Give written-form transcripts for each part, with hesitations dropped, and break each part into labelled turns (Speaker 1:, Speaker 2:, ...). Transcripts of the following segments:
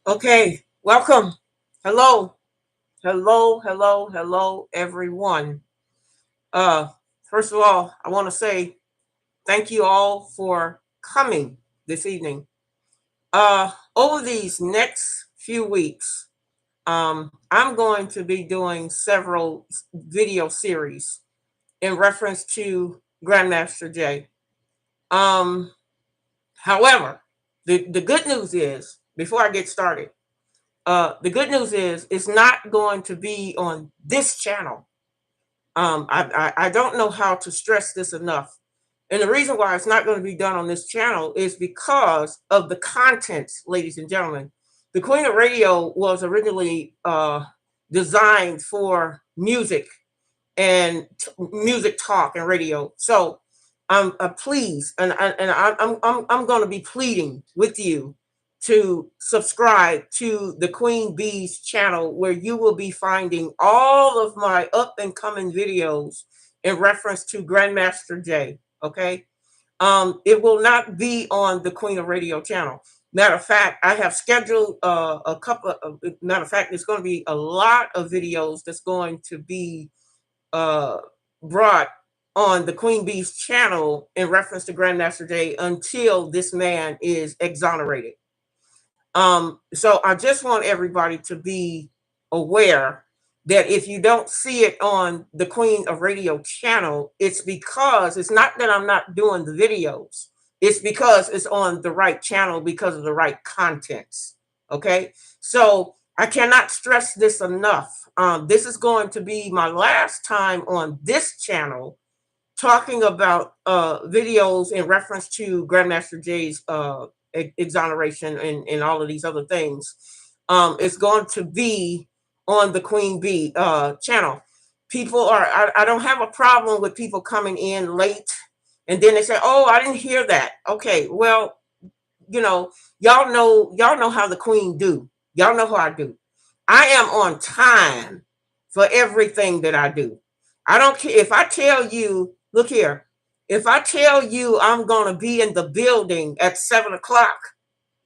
Speaker 1: Okay, welcome. Hello, hello, everyone. Uh, First of all, I want to say thank you all for coming this evening. Over these next few weeks, I'm going to be doing several video series in reference to Grandmaster Jay. Um, However, the good news is, before I get started, the good news is it's not going to be on this channel. I don't know how to stress this enough. And the reason why it's not going to be done on this channel is because of the contents, ladies and gentlemen. The Queen of Radio was originally designed for music and music talk and radio. So please, I'm going to be pleading with you to subscribe to the Queen Bee's channel, where you will be finding all of my up and coming videos in reference to Grandmaster Jay. Okay. It will not be on the Queen of Radio channel. Matter of fact, I have scheduled a couple of, matter of fact, there's going to be a lot of videos that's going to be brought on the Queen Bee's channel in reference to Grandmaster Jay until this man is exonerated. So I just want everybody to be aware that if you don't see it on the Queen of Radio channel, it's because it's not that I'm not doing the videos. It's because it's on the right channel because of the right contents. Okay. So I cannot stress this enough. This is going to be my last time on this channel talking about videos in reference to Grandmaster Jay's exoneration and all of these other things. It's going to be on the Queen Bee channel. People I don't have a problem with people coming in late and then they say, oh, I didn't hear that. Okay, well, y'all know how the Queen do. Y'all know how I do. I am on time for everything that I do. I don't care if I tell you, look here, if I tell you I'm going to be in the building at 7 o'clock,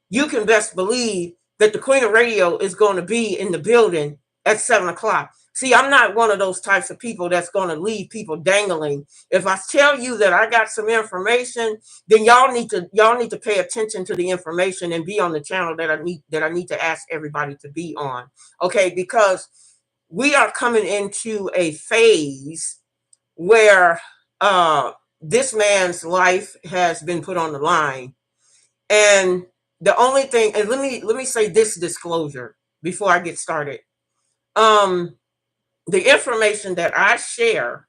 Speaker 1: you can best believe that the Queen of Radio is going to be in the building at 7 o'clock. See, I'm not one of those types of people that's going to leave people dangling. If I tell you that I got some information, then y'all need to pay attention to the information and be on the channel that I need to ask everybody to be on. Okay, because we are coming into a phase where this man's life has been put on the line. And the only thing, and let me say this disclosure before I get started. The information that I share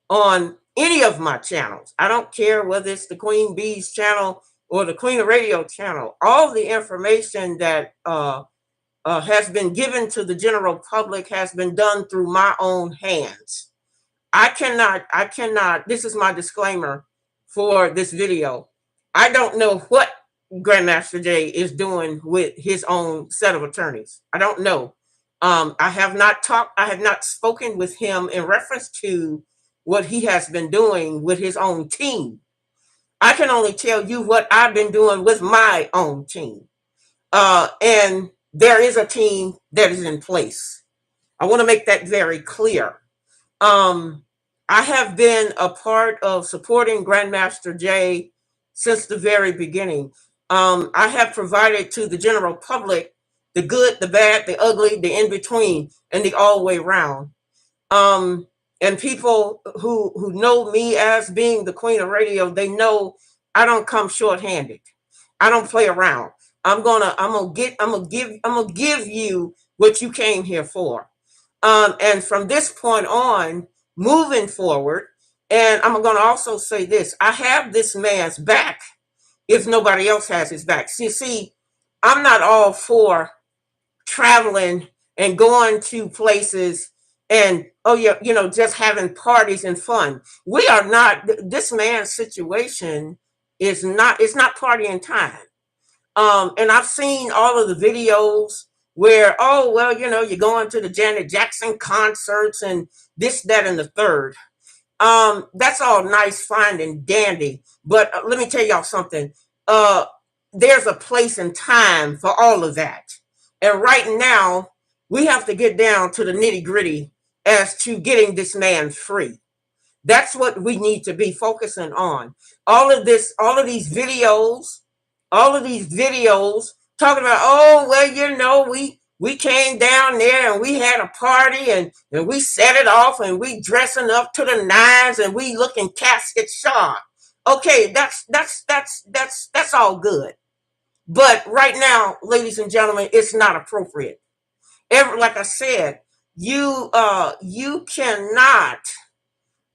Speaker 1: on any of my channels, I don't care whether it's the Queen Bee's channel or the Queen of Radio channel, all the information that has been given to the general public has been done through my own hands. I cannot, this is my disclaimer for this video. I don't know what Grandmaster Jay is doing with his own set of attorneys. I don't know. I have not spoken with him in reference to what he has been doing with his own team. I can only tell you what I've been doing with my own team. And there is a team that is in place. I want to make that very clear. Um, I have been a part of supporting Grandmaster Jay since the very beginning. I have provided to the general public the good, the bad, the ugly, the in between, and the all way round. Um, and people who know me as being the queen of radio, they know I don't come short-handed. I don't play around. I'm gonna give you what you came here for. And from this point on, moving forward, and I'm going to also say this: I have this man's back if nobody else has his back. See, I'm not all for traveling and going to places and oh yeah, just having parties and fun. We are not. This man's situation is not. It's not partying time. And I've seen all of the videos where, oh, well, you're going to the Janet Jackson concerts and this, that, and the third. That's all nice, fine, and dandy. But let me tell y'all something. Uh, there's a place and time for all of that. And right now, we have to get down to the nitty gritty as to getting this man free. That's what we need to be focusing on. All of these videos talking about, oh, well, we came down there and we had a party and we set it off and we dressing up to the nines and we looking casket sharp. Okay, that's all good. But right now, ladies and gentlemen, it's not appropriate. Like I said, you cannot,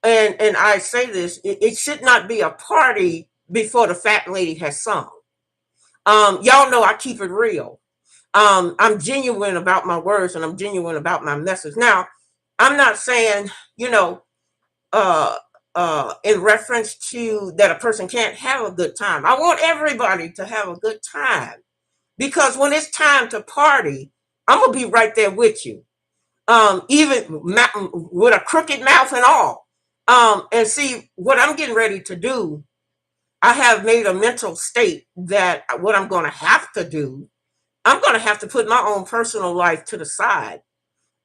Speaker 1: and I say this, it should not be a party before the fat lady has sung. Y'all know I keep it real. I'm genuine about my words and I'm genuine about my message. Now, I'm not saying, uh, in reference to that a person can't have a good time. I want everybody to have a good time because when it's time to party, I'm gonna be right there with you. Even with a crooked mouth and all. And see what I'm getting ready to do. I have made a mental state that what I'm going to have to do, I'm going to have to put my own personal life to the side.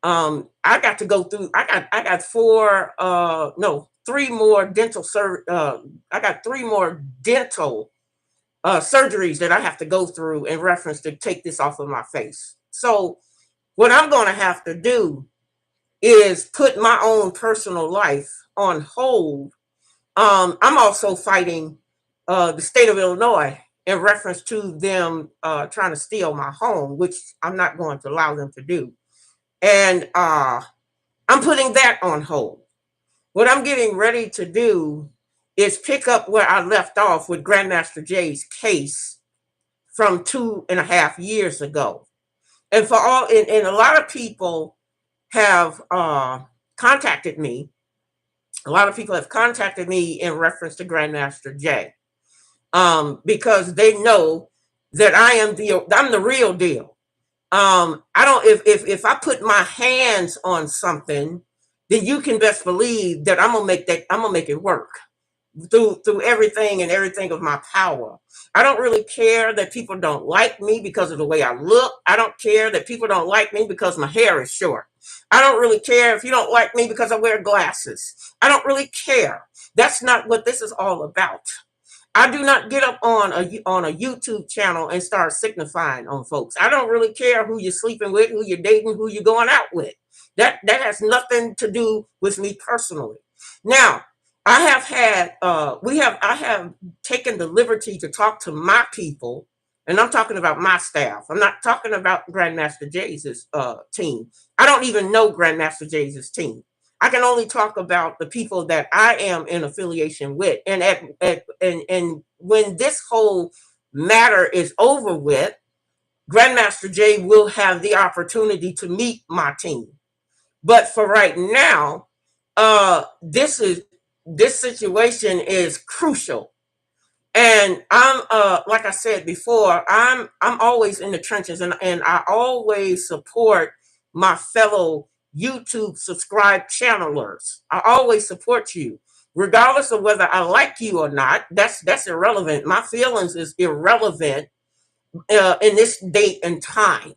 Speaker 1: I got to go through. I got three more I got three more dental surgeries that I have to go through in reference to take this off of my face. So what I'm going to have to do is put my own personal life on hold. I'm also fighting the state of Illinois in reference to them trying to steal my home, which I'm not going to allow them to do. And I'm putting that on hold. What I'm getting ready to do is pick up where I left off with Grandmaster Jay's case from 2.5 years ago. And and a lot of people have contacted me. A lot of people have contacted me in reference to Grandmaster Jay. Because they know that I'm the real deal. I don't if I put my hands on something, then you can best believe that I'm gonna make it work through everything of my power. I don't really care that people don't like me because of the way I look. I don't care that people don't like me because my hair is short. I don't really care if you don't like me because I wear glasses. I don't really care. That's not what this is all about. I do not get up on a YouTube channel and start signifying on folks. I don't really care who you're sleeping with, who you're dating, who you're going out with. That has nothing to do with me personally. Now, I have taken the liberty to talk to my people, and I'm talking about my staff. I'm not talking about Grandmaster Jay's team. I don't even know Grandmaster Jay's team. I can only talk about the people that I am in affiliation with. And and when this whole matter is over with, Grandmaster Jay will have the opportunity to meet my team. But for right now, this situation is crucial. And I'm like I said before, I'm always in the trenches, and I always support my fellow YouTube subscribed channelers. I always support you, regardless of whether I like you or not. That's irrelevant. My feelings is irrelevant in this date and time.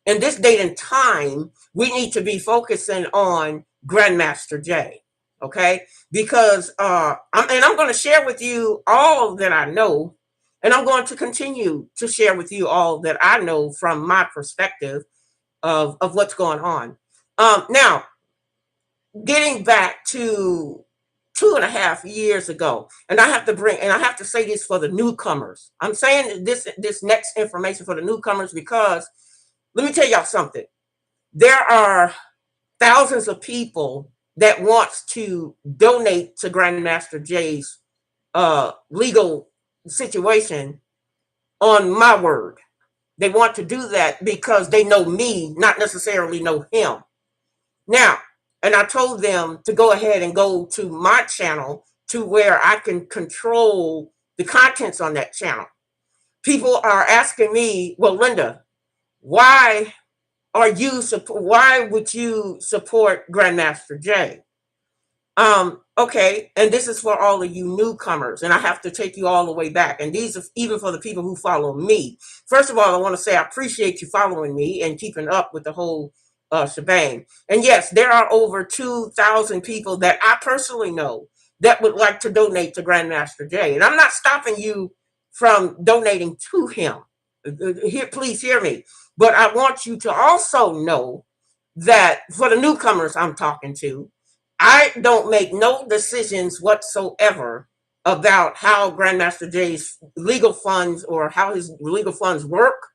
Speaker 1: In this date and time, we need to be focusing on Grandmaster Jay, okay? Because I'm going to share with you all that I know, and I'm going to continue to share with you all that I know from my perspective of what's going on. Now, getting back to 2.5 years ago, and I have to say this for the newcomers. I'm saying this next information for the newcomers because let me tell y'all something. There are thousands of people that wants to donate to Grandmaster Jay's legal situation on my word. They want to do that because they know me, not necessarily know him. Now, and I told them to go ahead and go to my channel to where I can control the contents on that channel. People are asking me, well, Linda, why why would you support Grandmaster Jay? Okay, and this is for all of you newcomers, and I have to take you all the way back. And these are even for the people who follow me. First of all, I want to say I appreciate you following me and keeping up with the whole shebang. And yes, there are over 2,000 people that I personally know that would like to donate to Grandmaster Jay. And I'm not stopping you from donating to him. Here, please hear me. But I want you to also know that for the newcomers I'm talking to, I don't make no decisions whatsoever about how Grandmaster Jay's legal funds or how his legal funds work.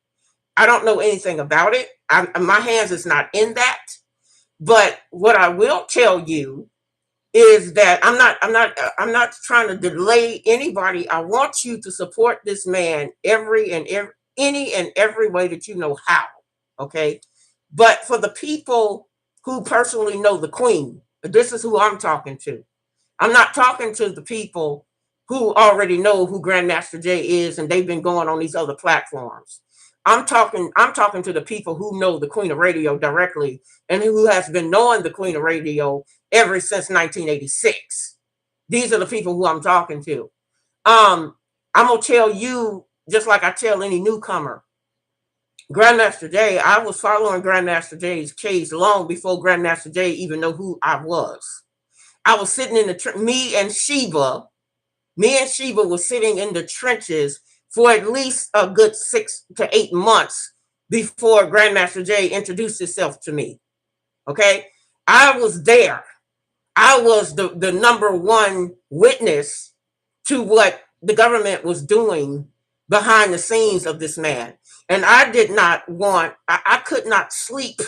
Speaker 1: I don't know anything about it. My hands is not in that. But what I will tell you is that I'm not trying to delay anybody. I want you to support this man any and every way that you know how. Okay. But for the people who personally know the Queen, this is who I'm talking to. I'm not talking to the people who already know who Grandmaster Jay is and they've been going on these other platforms. I'm talking to the people who know the Queen of Radio directly and who has been knowing the Queen of Radio ever since 1986. These are the people who I'm talking to. I'm gonna tell you, just like I tell any newcomer, Grandmaster Jay, I was following Grandmaster Jay's case long before Grandmaster Jay even knew who I was. I was sitting in the me and Sheba was sitting in the trenches for at least a good 6 to 8 months before Grandmaster Jay introduced himself to me. Okay, I was there. I was the number one witness to what the government was doing behind the scenes of this man. And I did not want, I could not sleep.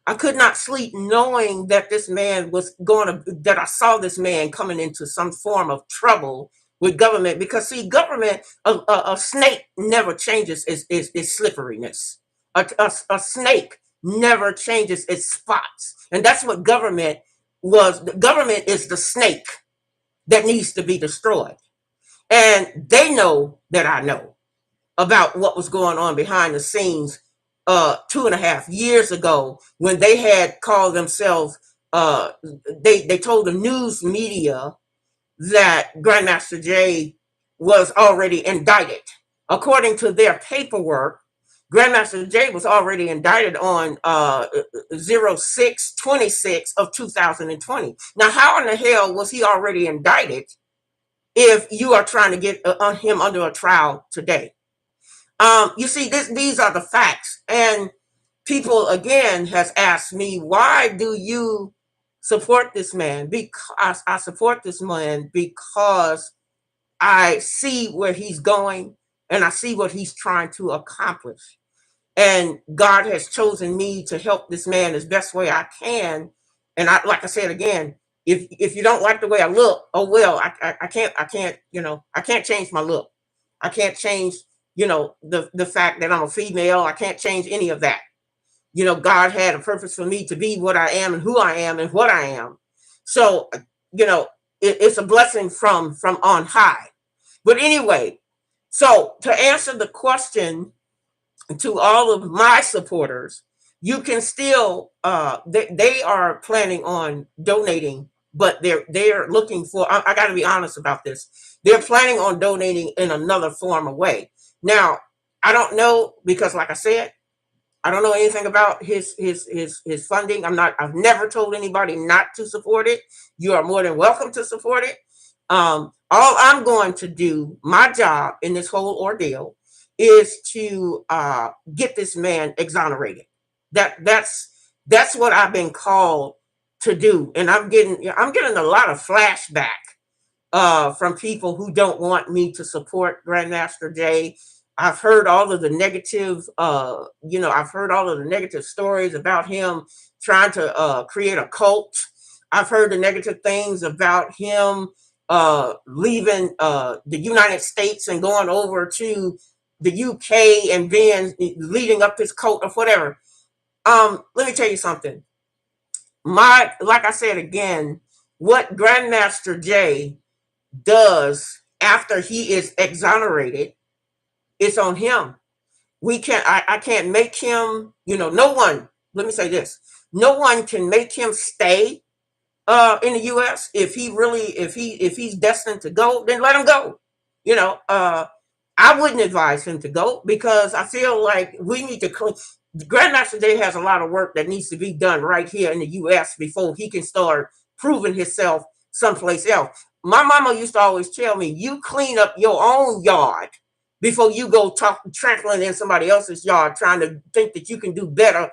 Speaker 1: I could not sleep knowing that this man was that I saw this man coming into some form of trouble with government. Because, see, government, a snake never changes its slipperiness. A snake never changes its spots. And that's what government was. The government is the snake that needs to be destroyed. And they know that I know about what was going on behind the scenes 2.5 years ago when they had called themselves, they told the news media that Grandmaster Jay was already indicted. According to their paperwork, Grandmaster Jay was already indicted on 06/26 of 2020. Now, how in the hell was he already indicted if you are trying to get him under a trial today? You see, these are the facts. And people again has asked me, why do you support this man? Because I support this man because I see where he's going and I see what he's trying to accomplish. And God has chosen me to help this man as best way I can. And like I said again, if you don't like the way I look, oh well, I can't I can't change my look. I can't change the fact that I'm a female. I can't change any of that. God had a purpose for me to be what I am and who I am and what I am. So, it's a blessing from on high. But anyway, so to answer the question to all of my supporters, you can still they are planning on donating, but they're looking for, I got to be honest about this. They're planning on donating in another form of way. Now, I don't know, because like I said, I don't know anything about his funding. I've never told anybody not to support it. You are more than welcome to support it. All I'm going to do, my job in this whole ordeal, is to get this man exonerated. That's what I've been called to do, and I'm getting a lot of flashback from people who don't want me to support Grandmaster Jay. I've heard all of the negative, I've heard all of the negative stories about him trying to create a cult. I've heard the negative things about him leaving the United States and going over to the UK and leading up his cult or whatever. Let me tell you something. Like I said again, what Grandmaster Jay does after he is exonerated, it's on him. I can't make him, no one, let me say this, no one can make him stay in the US. If he's destined to go, then let him go. I wouldn't advise him to go, because I feel like we need to Grandmaster Jay has a lot of work that needs to be done right here in the US before he can start proving himself someplace else. My mama used to always tell me, you clean up your own yard before you go trampling in somebody else's yard trying to think that you can do better,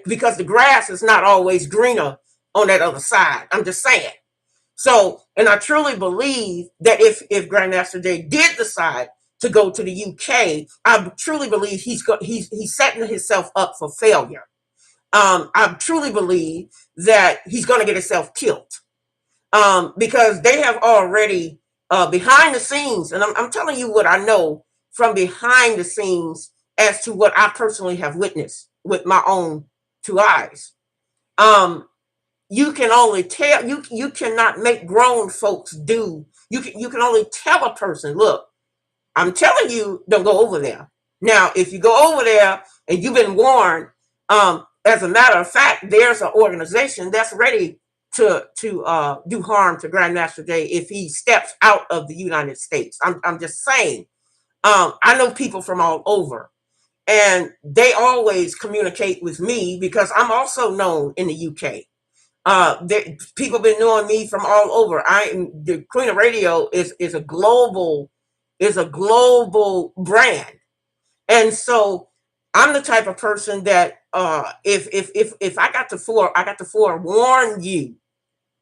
Speaker 1: because the grass is not always greener on that other side. I'm just saying. So, and I truly believe that if Grandmaster Jay did decide to go to the UK, I truly believe he's setting himself up for failure. I truly believe that he's going to get himself killed, because they have already behind the scenes, and I'm telling you what I know from behind the scenes as to what I personally have witnessed with my own two eyes. You can only tell, you cannot make grown folks do. You can only tell a person, look, I'm telling you, don't go over there. Now, if you go over there and you've been warned, as a matter of fact, there's an organization that's ready to do harm to Grandmaster Jay if he steps out of the United States. I'm just saying. I know people from all over, and they always communicate with me because I'm also known in the UK. People been knowing me from all over. The Queen of Radio is a global brand, and so I'm the type of person that if I got to forewarn you.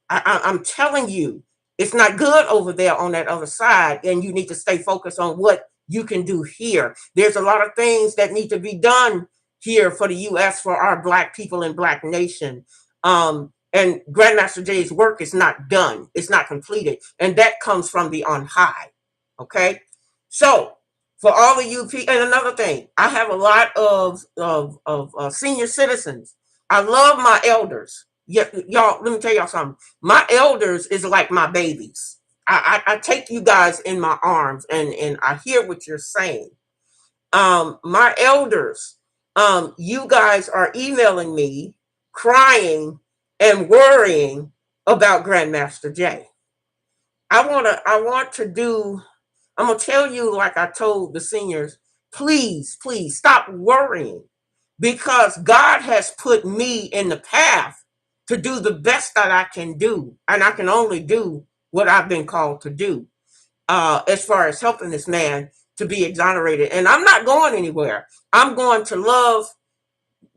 Speaker 1: I'm telling you, it's not good over there on that other side, and you need to stay focused on what you can do here. There's a lot of things that need to be done here for the U.S., for our Black people and Black nation. And Grandmaster Jay's work is not done. It's not completed. And that comes from the on high. Okay? So, for all of you people, and another thing, I have a lot of senior citizens. I love my elders. Yeah, y'all, let me tell y'all something. My elders is like my babies. I take you guys in my arms, and I hear what you're saying. My elders, you guys are emailing me, crying and worrying about Grandmaster Jay. I'm gonna tell you, like I told the seniors, please stop worrying, because God has put me in the path to do the best that I can do, and I can only do what I've been called to do, as far as helping this man to be exonerated. And I'm not going anywhere. I'm going to love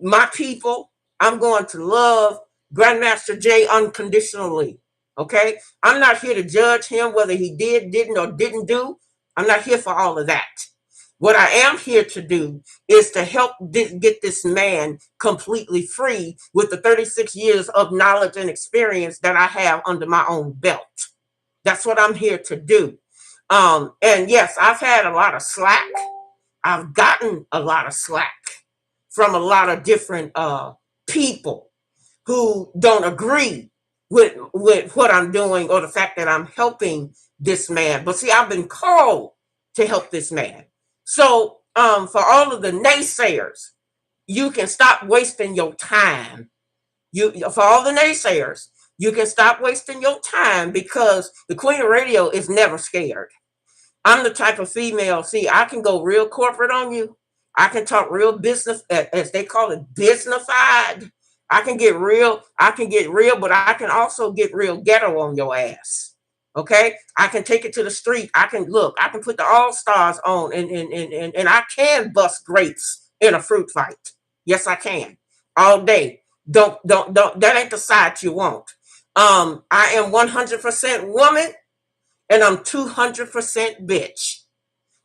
Speaker 1: my people. I'm going to love Grandmaster Jay unconditionally. Okay? I'm not here to judge him whether he didn't, or didn't do. I'm not here for all of that. What I am here to do is to help get this man completely free with the 36 years of knowledge and experience that I have under my own belt. That's what I'm here to do. And yes, I've had a lot of slack. I've gotten a lot of slack from a lot of different people who don't agree with what I'm doing or the fact that I'm helping this man. But see, I've been called to help this man. So for all of the naysayers, you can stop wasting your time. For all the naysayers, you can stop wasting your time, because the Queen of Radio is never scared. I'm the type of female, see, I can go real corporate on you. I can talk real business, as they call it, businessified. I can get real, but I can also get real ghetto on your ass. Okay? I can take it to the street. I can put the all-stars on, and I can bust grapes in a fruit fight. Yes, I can. All day. Don't, that ain't the side you want. I am 100% woman, and I'm 200% bitch.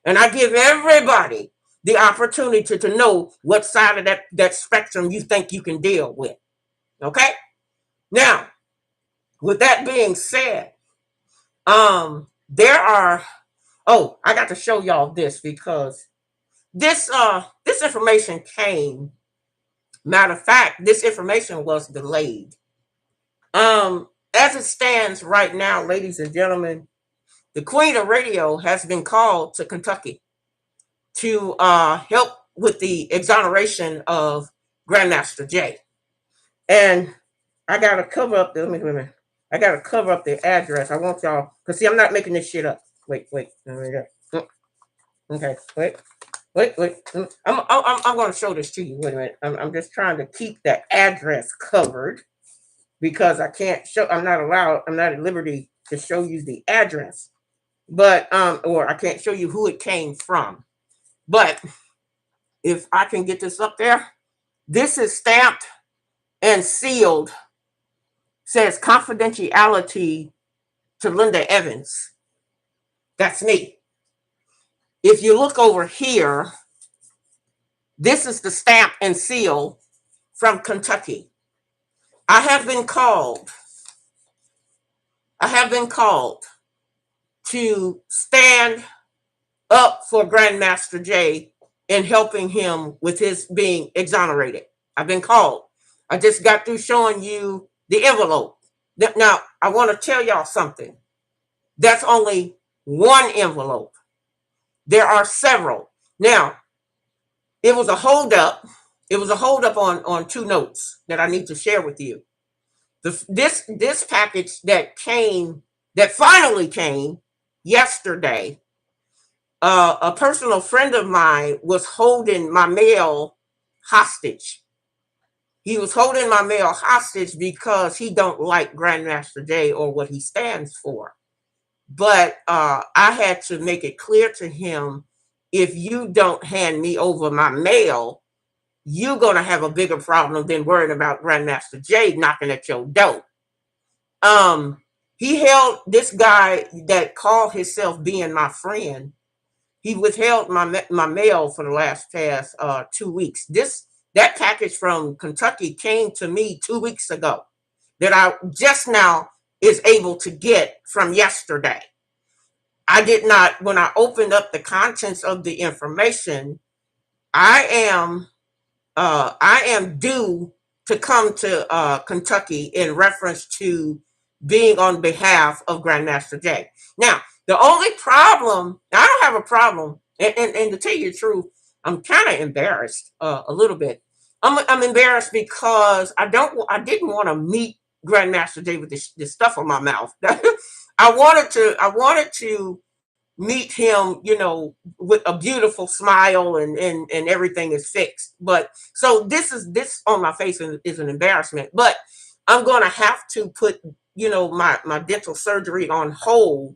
Speaker 1: And I give everybody the opportunity to know what side of that spectrum you think you can deal with. Okay? Now, with that being said, there are, I got to show y'all this, because this information came, matter of fact, this information was delayed. As it stands right now, ladies and gentlemen, the Queen of Radio has been called to Kentucky to help with the exoneration of Grandmaster Jay. And I gotta cover up the I gotta cover up the address. I want y'all, because see, I'm not making this shit up. Wait. Okay, wait. I'm gonna show this to you. Wait a minute. I'm just trying to keep that address covered, because I can't show. I'm not at liberty to show you the address, but or I can't show you who it came from. But if I can get this up there, this is stamped and sealed. Says confidentiality to Linda Evans. That's me. If you look over here, this is the stamp and seal from Kentucky. I have been called to stand up for Grandmaster Jay in helping him with his being exonerated. I've been called. I just got through showing you the envelope. Now, I want to tell y'all something. That's only one envelope. There are several. Now, it was a holdup. It was a holdup on two notes that I need to share with you. This package that finally came yesterday, a personal friend of mine was holding my mail hostage. He was holding my mail hostage because he don't like Grandmaster Jay or what he stands for. But I had to make it clear to him, if you don't hand me over my mail, you're going to have a bigger problem than worrying about Grandmaster Jay knocking at your door. He held this guy that called himself being my friend. He withheld my mail for the past 2 weeks. That package from Kentucky came to me 2 weeks ago that I just now is able to get from yesterday. I did not, when I opened up the contents of the information, I am due to come to Kentucky in reference to being on behalf of Grandmaster Jay. Now, the only problem, I don't have a problem, and to tell you the truth, I'm kind of embarrassed a little bit. I'm embarrassed because I didn't want to meet Grandmaster Jay with this stuff on my mouth. I wanted to meet him, with a beautiful smile and everything is fixed. But so this on my face is an embarrassment. But I'm going to have to put, my dental surgery on hold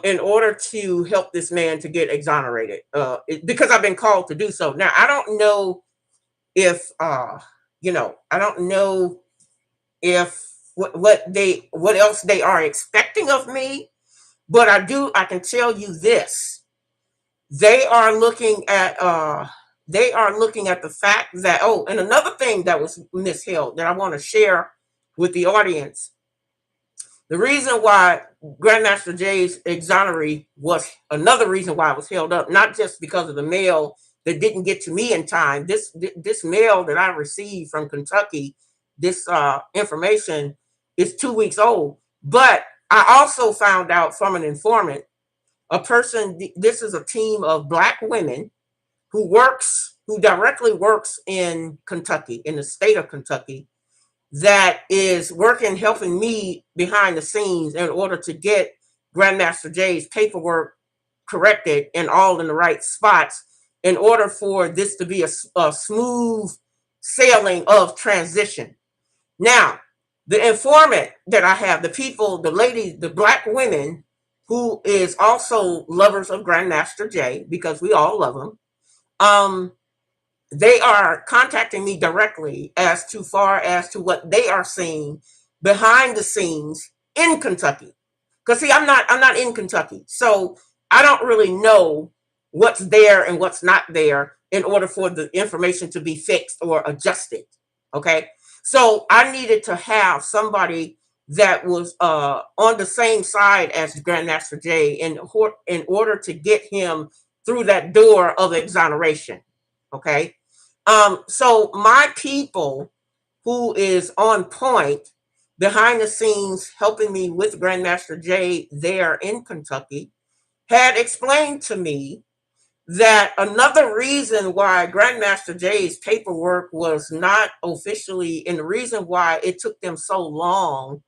Speaker 1: in order to help this man to get exonerated, because I've been called to do so. Now, I don't know if, I don't know if what else they are expecting of me, but I can tell you this. They are looking at the fact that, and another thing that was misheld that I want to share with the audience. The reason why Grandmaster Jay's exoneree was another reason why it was held up, not just because of the mail that didn't get to me in time. This mail that I received from Kentucky, this information is 2 weeks old. But I also found out from an informant, a person. This is a team of Black women who directly works in Kentucky, in the state of Kentucky, that is working, helping me behind the scenes in order to get Grandmaster Jay's paperwork corrected and all in the right spots in order for this to be a smooth sailing of transition. Now, the informant that I have, the people, the ladies, the Black women who is also lovers of Grandmaster Jay, because we all love him, they are contacting me directly as to far as to what they are seeing behind the scenes in Kentucky. Because see, I'm not in Kentucky, so I don't really know what's there and what's not there in order for the information to be fixed or adjusted. Okay, so I needed to have somebody that was on the same side as Grandmaster Jay in order to get him through that door of exoneration. Okay, so my people who is on point behind the scenes helping me with Grandmaster Jay there in Kentucky had explained to me that another reason why Grandmaster Jay's paperwork was not officially, and the reason why it took them so long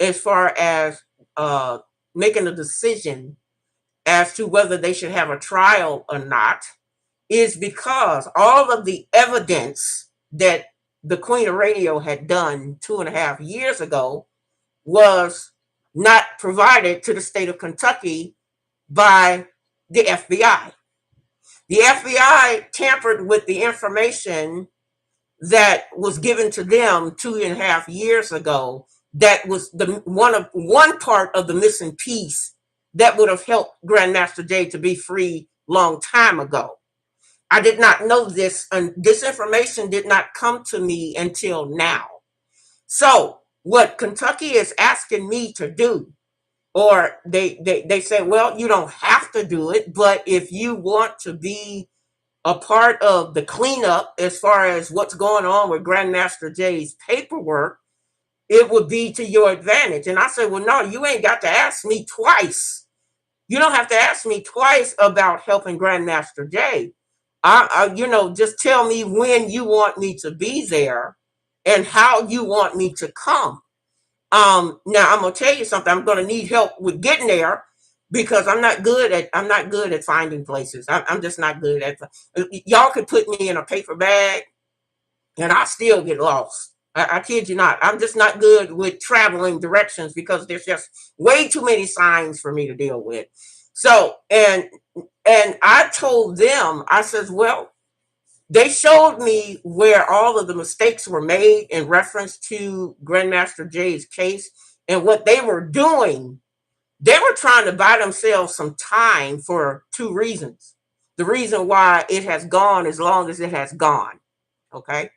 Speaker 1: as far as uh, making a decision as to whether they should have a trial or not, is because all of the evidence that the Queen of Radio had done 2.5 years ago was not provided to the state of Kentucky by the FBI. The FBI tampered with the information that was given to them 2.5 years ago. That was the one part of the missing piece that would have helped Grandmaster Jay to be free long time ago. I did not know this, and this information did not come to me until now. So, what Kentucky is asking me to do, or they say, well, you don't have to do it, but if you want to be a part of the cleanup as far as what's going on with Grandmaster Jay's paperwork, it would be to your advantage. And I said, well, no, you ain't got to ask me twice. You don't have to ask me twice about helping Grandmaster Jay. Just tell me when you want me to be there and how you want me to come. Now I'm gonna tell you something. I'm gonna need help with getting there because I'm not good at finding places. I'm just not good at. Y'all could put me in a paper bag and I still get lost. I kid you not. I'm just not good with traveling directions because there's just way too many signs for me to deal with. So and I told them, I says, well, they showed me where all of the mistakes were made in reference to Grandmaster Jay's case and what they were doing. They were trying to buy themselves some time for two reasons. The reason why it has gone as long as it has gone. Okay.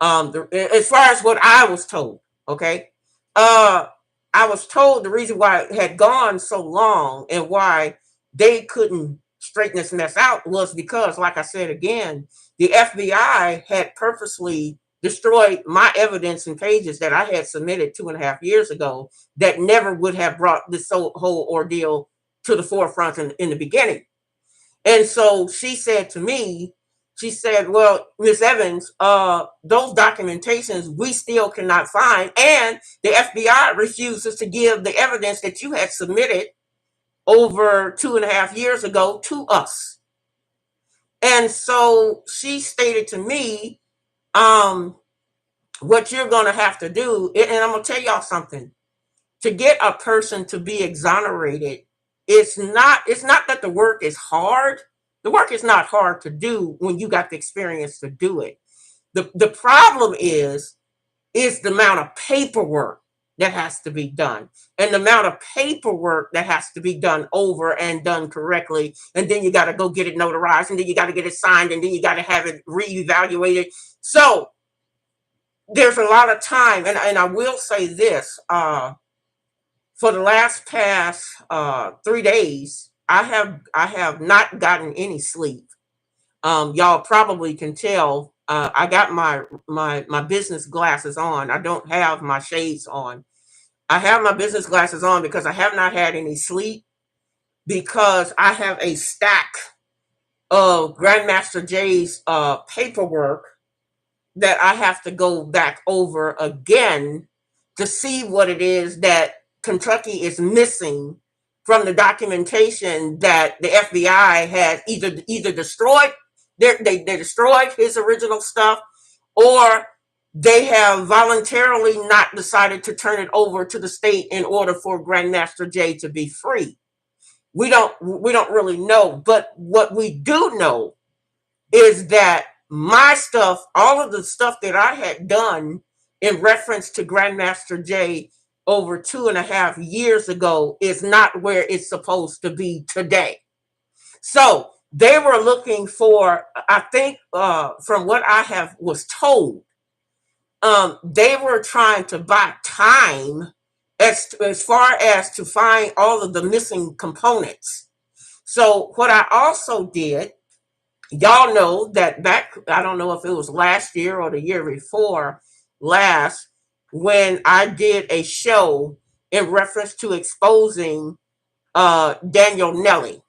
Speaker 1: As far as what I was told. Okay. Uh, I was told the reason why it had gone so long and why they couldn't straighten this mess out was because, like I said again, the FBI had purposely destroyed my evidence and pages that I had submitted 2.5 years ago that never would have brought this whole ordeal to the forefront in the beginning. And so she said to me, she said, well, Miss Evans, those documentations we still cannot find. And the FBI refuses to give the evidence that you had submitted over 2.5 years ago to us. And so she stated to me, what you're going to have to do, and I'm going to tell y'all something, to get a person to be exonerated, it's not that the work is hard. The work is not hard to do when you got the experience to do it. The problem is the amount of paperwork that has to be done and the amount of paperwork that has to be done over and done correctly. And then you got to go get it notarized, and then you got to get it signed, and then you got to have it reevaluated. So there's a lot of time. And I will say this, for the past 3 days, I have not gotten any sleep. Y'all probably can tell. I got my business glasses on. I don't have my shades on. I have my business glasses on because I have not had any sleep, because I have a stack of Grandmaster Jay's paperwork that I have to go back over again to see what it is that Kentucky is missing from the documentation that the FBI has either destroyed. They destroyed his original stuff, or they have voluntarily not decided to turn it over to the state in order for Grandmaster Jay to be free. We don't really know, but what we do know is that my stuff, all of the stuff that I had done in reference to Grandmaster Jay over 2.5 years ago, is not where it's supposed to be today. So they were looking for, I think, from what I have was told, they were trying to buy time as far as to find all of the missing components. So what I also did, y'all know that back, I don't know if it was last year or the year before last, when I did a show in reference to exposing Daniel Nelly.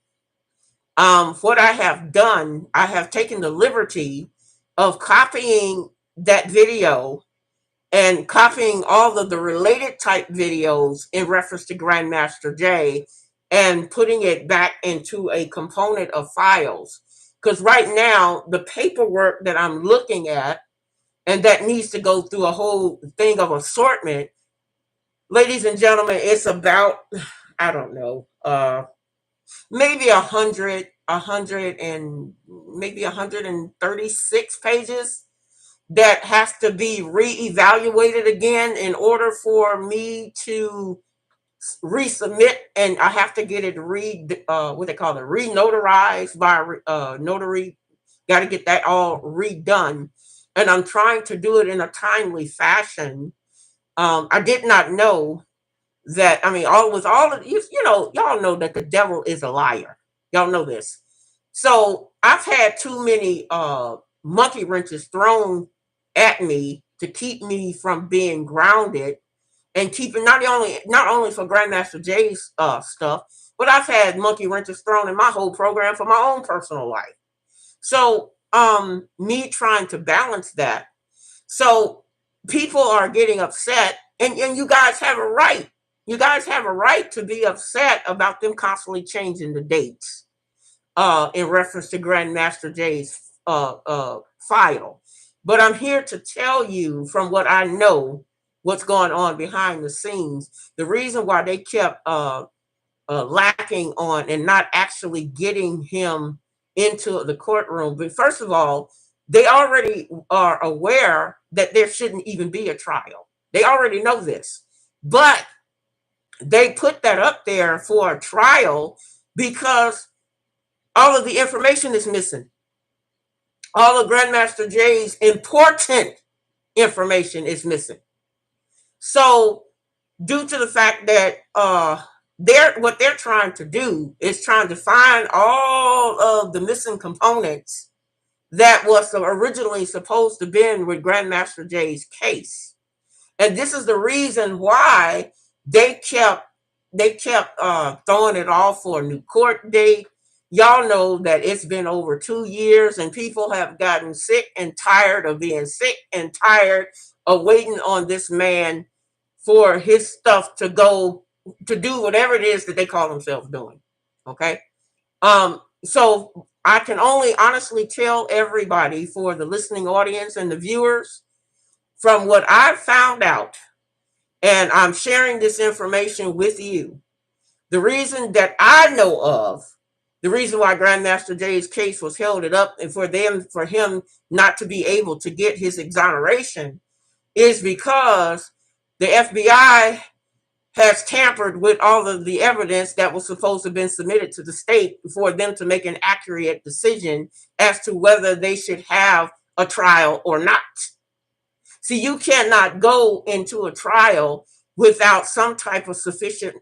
Speaker 1: What I have done, I have taken the liberty of copying that video and copying all of the related type videos in reference to Grandmaster Jay, and putting it back into a component of files. Because right now, the paperwork that I'm looking at, and that needs to go through a whole thing of assortment, ladies and gentlemen, it's about, I don't know, maybe 100 and maybe 136 pages that has to be reevaluated again in order for me to resubmit, and I have to get it what they call it, re-notarized by notary. Got to get that all redone, and I'm trying to do it in a timely fashion. I did not know that. I mean, all of you know, y'all know that the devil is a liar. Y'all know this. So I've had too many monkey wrenches thrown at me to keep me from being grounded, and keeping not only for Grandmaster Jay's stuff, but I've had monkey wrenches thrown in my whole program for my own personal life. So me trying to balance that. So people are getting upset, and you guys have a right. You guys have a right to be upset about them constantly changing the dates in reference to Grandmaster Jay's file. But I'm here to tell you, from what I know, what's going on behind the scenes. The reason why they kept lacking on and not actually getting him into the courtroom. But first of all, they already are aware that there shouldn't even be a trial. They already know this. But they put that up there for a trial because all of the information is missing. All of Grandmaster Jay's important information is missing. So, due to the fact that what they're trying to do is trying to find all of the missing components that was originally supposed to be with Grandmaster Jay's case. And this is the reason why they kept throwing it off for a new court date. Y'all know that it's been over 2 years, and people have gotten sick and tired of being sick and tired of waiting on this man for his stuff to go to do whatever it is that they call themselves doing. Okay. So I can only honestly tell everybody, for the listening audience and the viewers, from what I've found out, and I'm sharing this information with you, the reason that I know of, the reason why Grandmaster Jay's case was held up and for him not to be able to get his exoneration, is because the FBI has tampered with all of the evidence that was supposed to have been submitted to the state for them to make an accurate decision as to whether they should have a trial or not. See, you cannot go into a trial without some type of sufficient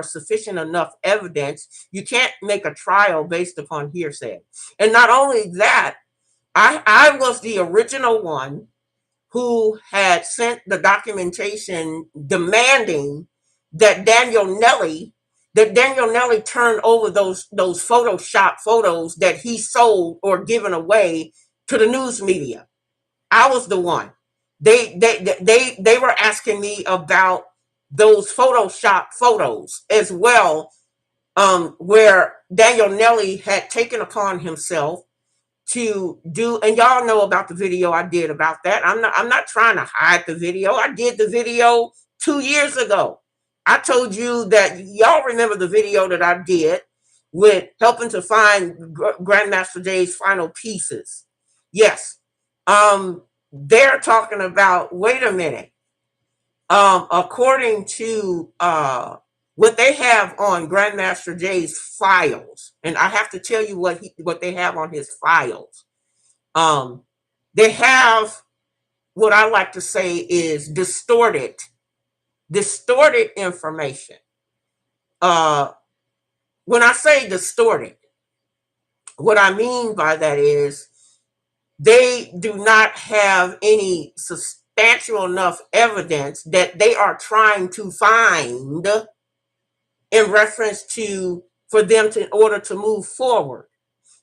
Speaker 1: sufficient enough evidence. You can't make a trial based upon hearsay. And not only that, I was the original one who had sent the documentation demanding that Daniel Nelly turn over those Photoshop photos that he sold or given away to the news media. I was the one. They were asking me about those Photoshop photos as well, where Daniel Nelly had taken upon himself to do, and y'all know about the video I did about that. I'm not trying to hide the video. I did the video 2 years ago. I told you that y'all remember the video that I did with helping to find Grandmaster Jay's final pieces. Yes. They're talking about, wait a minute. According to what they have on Grandmaster Jay's files, and I have to tell you what they have on his files. They have what I like to say is distorted information. When I say distorted, what I mean by that is they do not have any substantial enough evidence that they are trying to find in reference to, for them to, in order to move forward.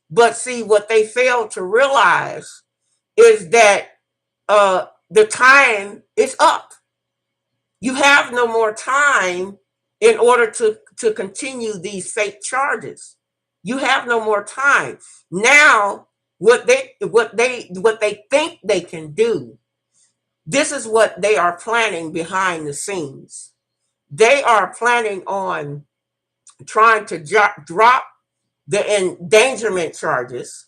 Speaker 1: But see, what they fail to realize is that the time is up. You have no more time in order to continue these fake charges. You have no more time. Now, what they think they can do, this is what they are planning behind the scenes. They are planning on trying to drop the endangerment charges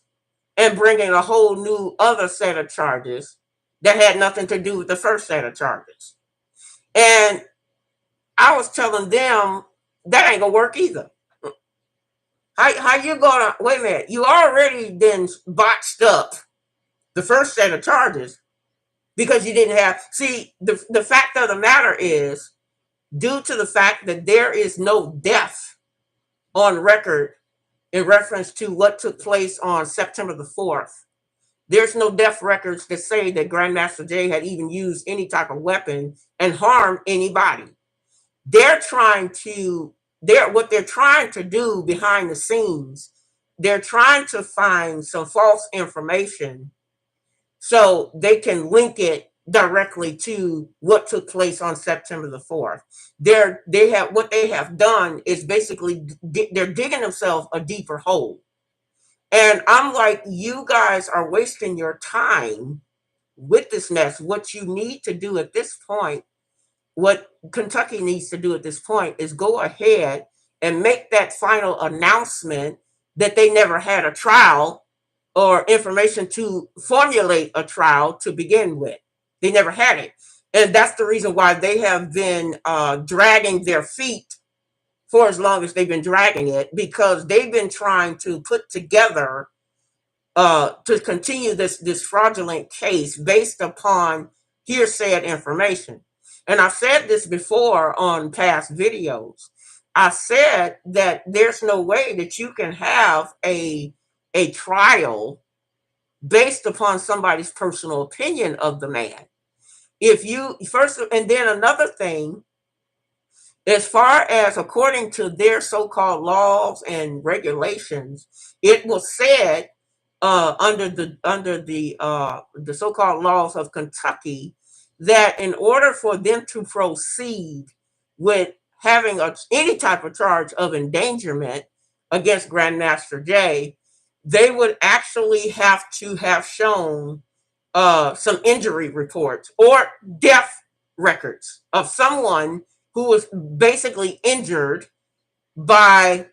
Speaker 1: and bringing a whole new other set of charges that had nothing to do with the first set of charges. And I was telling them that ain't gonna work either. How you gonna, wait a minute, you already then botched up the first set of charges because you didn't have, see, the fact of the matter is, due to the fact that there is no death on record in reference to what took place on September the 4th, there's no death records that say that Grandmaster Jay had even used any type of weapon and harmed anybody. What they're trying to do behind the scenes, they're trying to find some false information so they can link it directly to what took place on September the 4th. What they have done is basically they're digging themselves a deeper hole. And I'm like, you guys are wasting your time with this mess. What you need to do at this point, what Kentucky needs to do at this point, is go ahead and make that final announcement that they never had a trial or information to formulate a trial to begin with. They never had it. And that's the reason why they have been dragging their feet for as long as they've been dragging it, because they've been trying to put together to continue this fraudulent case based upon hearsay information. And I've said this before on past videos. I said that there's no way that you can have a trial based upon somebody's personal opinion of the man. If you first, and then another thing, as far as according to their so-called laws and regulations, it was said under the so-called laws of Kentucky that in order for them to proceed with having any type of charge of endangerment against Grandmaster Jay, they would actually have to have shown some injury reports or death records of someone who was basically injured by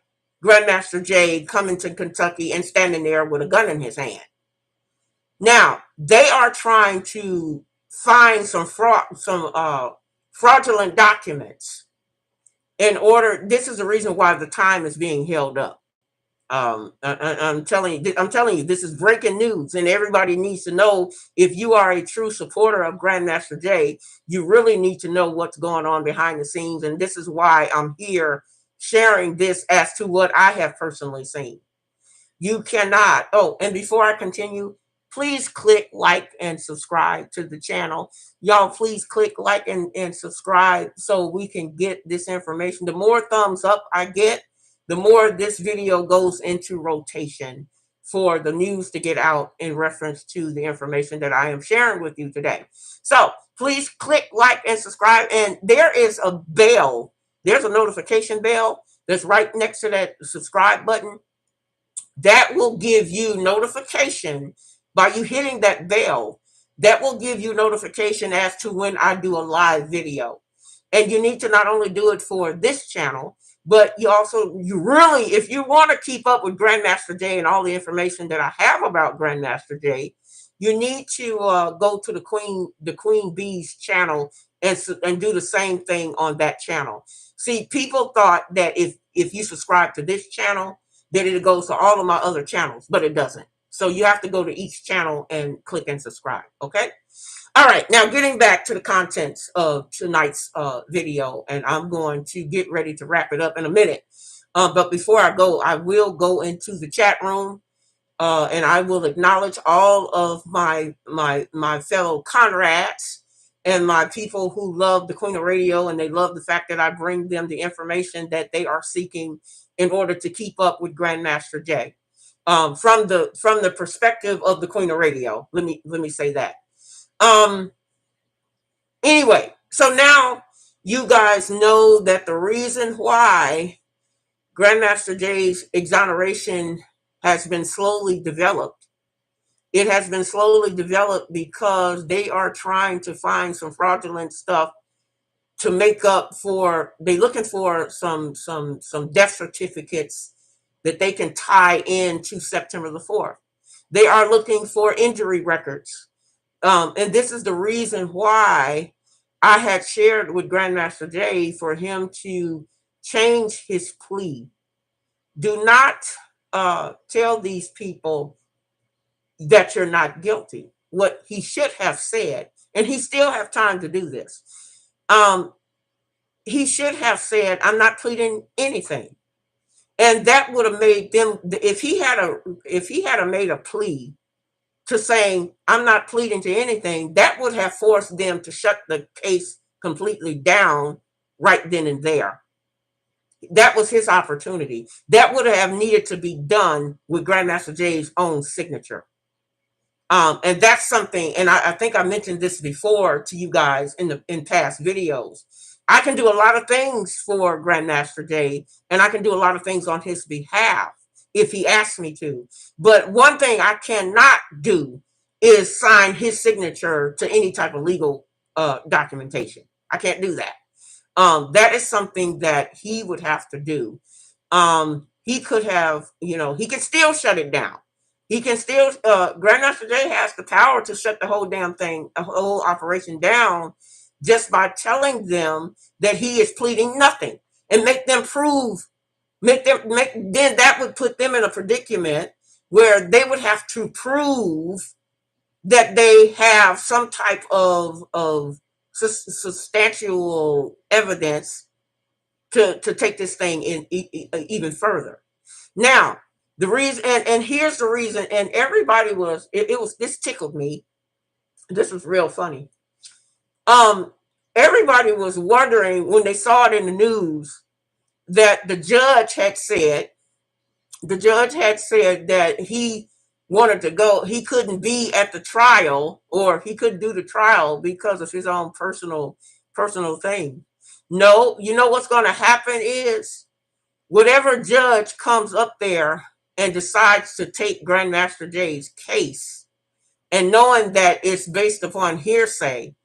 Speaker 1: Grandmaster Jay coming to Kentucky and standing there with a gun in his hand. Now, they are trying to find some fraudulent documents in order. This is the reason why the time is being held up. I'm telling you, this is breaking news, and everybody needs to know. If you are a true supporter of Grandmaster Jay, you really need to know what's going on behind the scenes, and this is why I'm here sharing this as to what I have personally seen. You cannot. Oh, and before I continue, please click like and subscribe to the channel. Y'all, please click like and subscribe so we can get this information. The more thumbs up I get, the more this video goes into rotation for the news to get out in reference to the information that I am sharing with you today. So please click like and subscribe. And there is a bell. There's a notification bell that's right next to that subscribe button. That will give you notification by you hitting that bell. That will give you notification as to when I do a live video. And you need to not only do it for this channel, but you really, if you want to keep up with Grandmaster Jay and all the information that I have about Grandmaster Jay, you need to go to the Queen Bee's channel and do the same thing on that channel. See, people thought that if you subscribe to this channel, that it goes to all of my other channels, but it doesn't. So you have to go to each channel and click and subscribe. Okay. All right. Now getting back to the contents of tonight's video, and I'm going to get ready to wrap it up in a minute. But before I go, I will go into the chat room. And I will acknowledge all of my fellow Conrads and my people who love the Queen of Radio, and they love the fact that I bring them the information that they are seeking in order to keep up with Grandmaster Jay. From the perspective of the Queen of Radio, let me say that. Anyway, so now you guys know that the reason why Grandmaster Jay's exoneration has been slowly developed. It has been slowly developed because they are trying to find some fraudulent stuff to make up for. They're looking for some death certificates that they can tie in to September the 4th. They are looking for injury records. And this is the reason why I had shared with Grandmaster Jay for him to change his plea. Do not tell these people that you're not guilty. What he should have said, and he still have time to do this. He should have said, "I'm not pleading anything," and that would have made them. If he had made a plea to saying, "I'm not pleading to anything," that would have forced them to shut the case completely down right then and there. That was his opportunity. That would have needed to be done with Grandmaster Jay's own signature. And that's something, and I think I mentioned this before to you guys in past videos. I can do a lot of things for Grandmaster Jay, and I can do a lot of things on his behalf if he asks me to. But one thing I cannot do is sign his signature to any type of legal documentation. I can't do that. That is something that he would have to do. He could have, he can still shut it down. He can still, Grandmaster Jay has the power to shut the whole damn thing, the whole operation down just by telling them that he is pleading nothing and make them prove, then that would put them in a predicament where they would have to prove that they have some type of substantial evidence to take this thing in even further. Now, the reason, and here's the reason, and everybody was, this tickled me. This was real funny. Everybody was wondering when they saw it in the news that the judge had said that he wanted to go, he couldn't be at the trial, or he couldn't do the trial because of his own personal thing. No, you know what's going to happen is whatever judge comes up there and decides to take Grandmaster Jay's case, and knowing that it's based upon hearsay,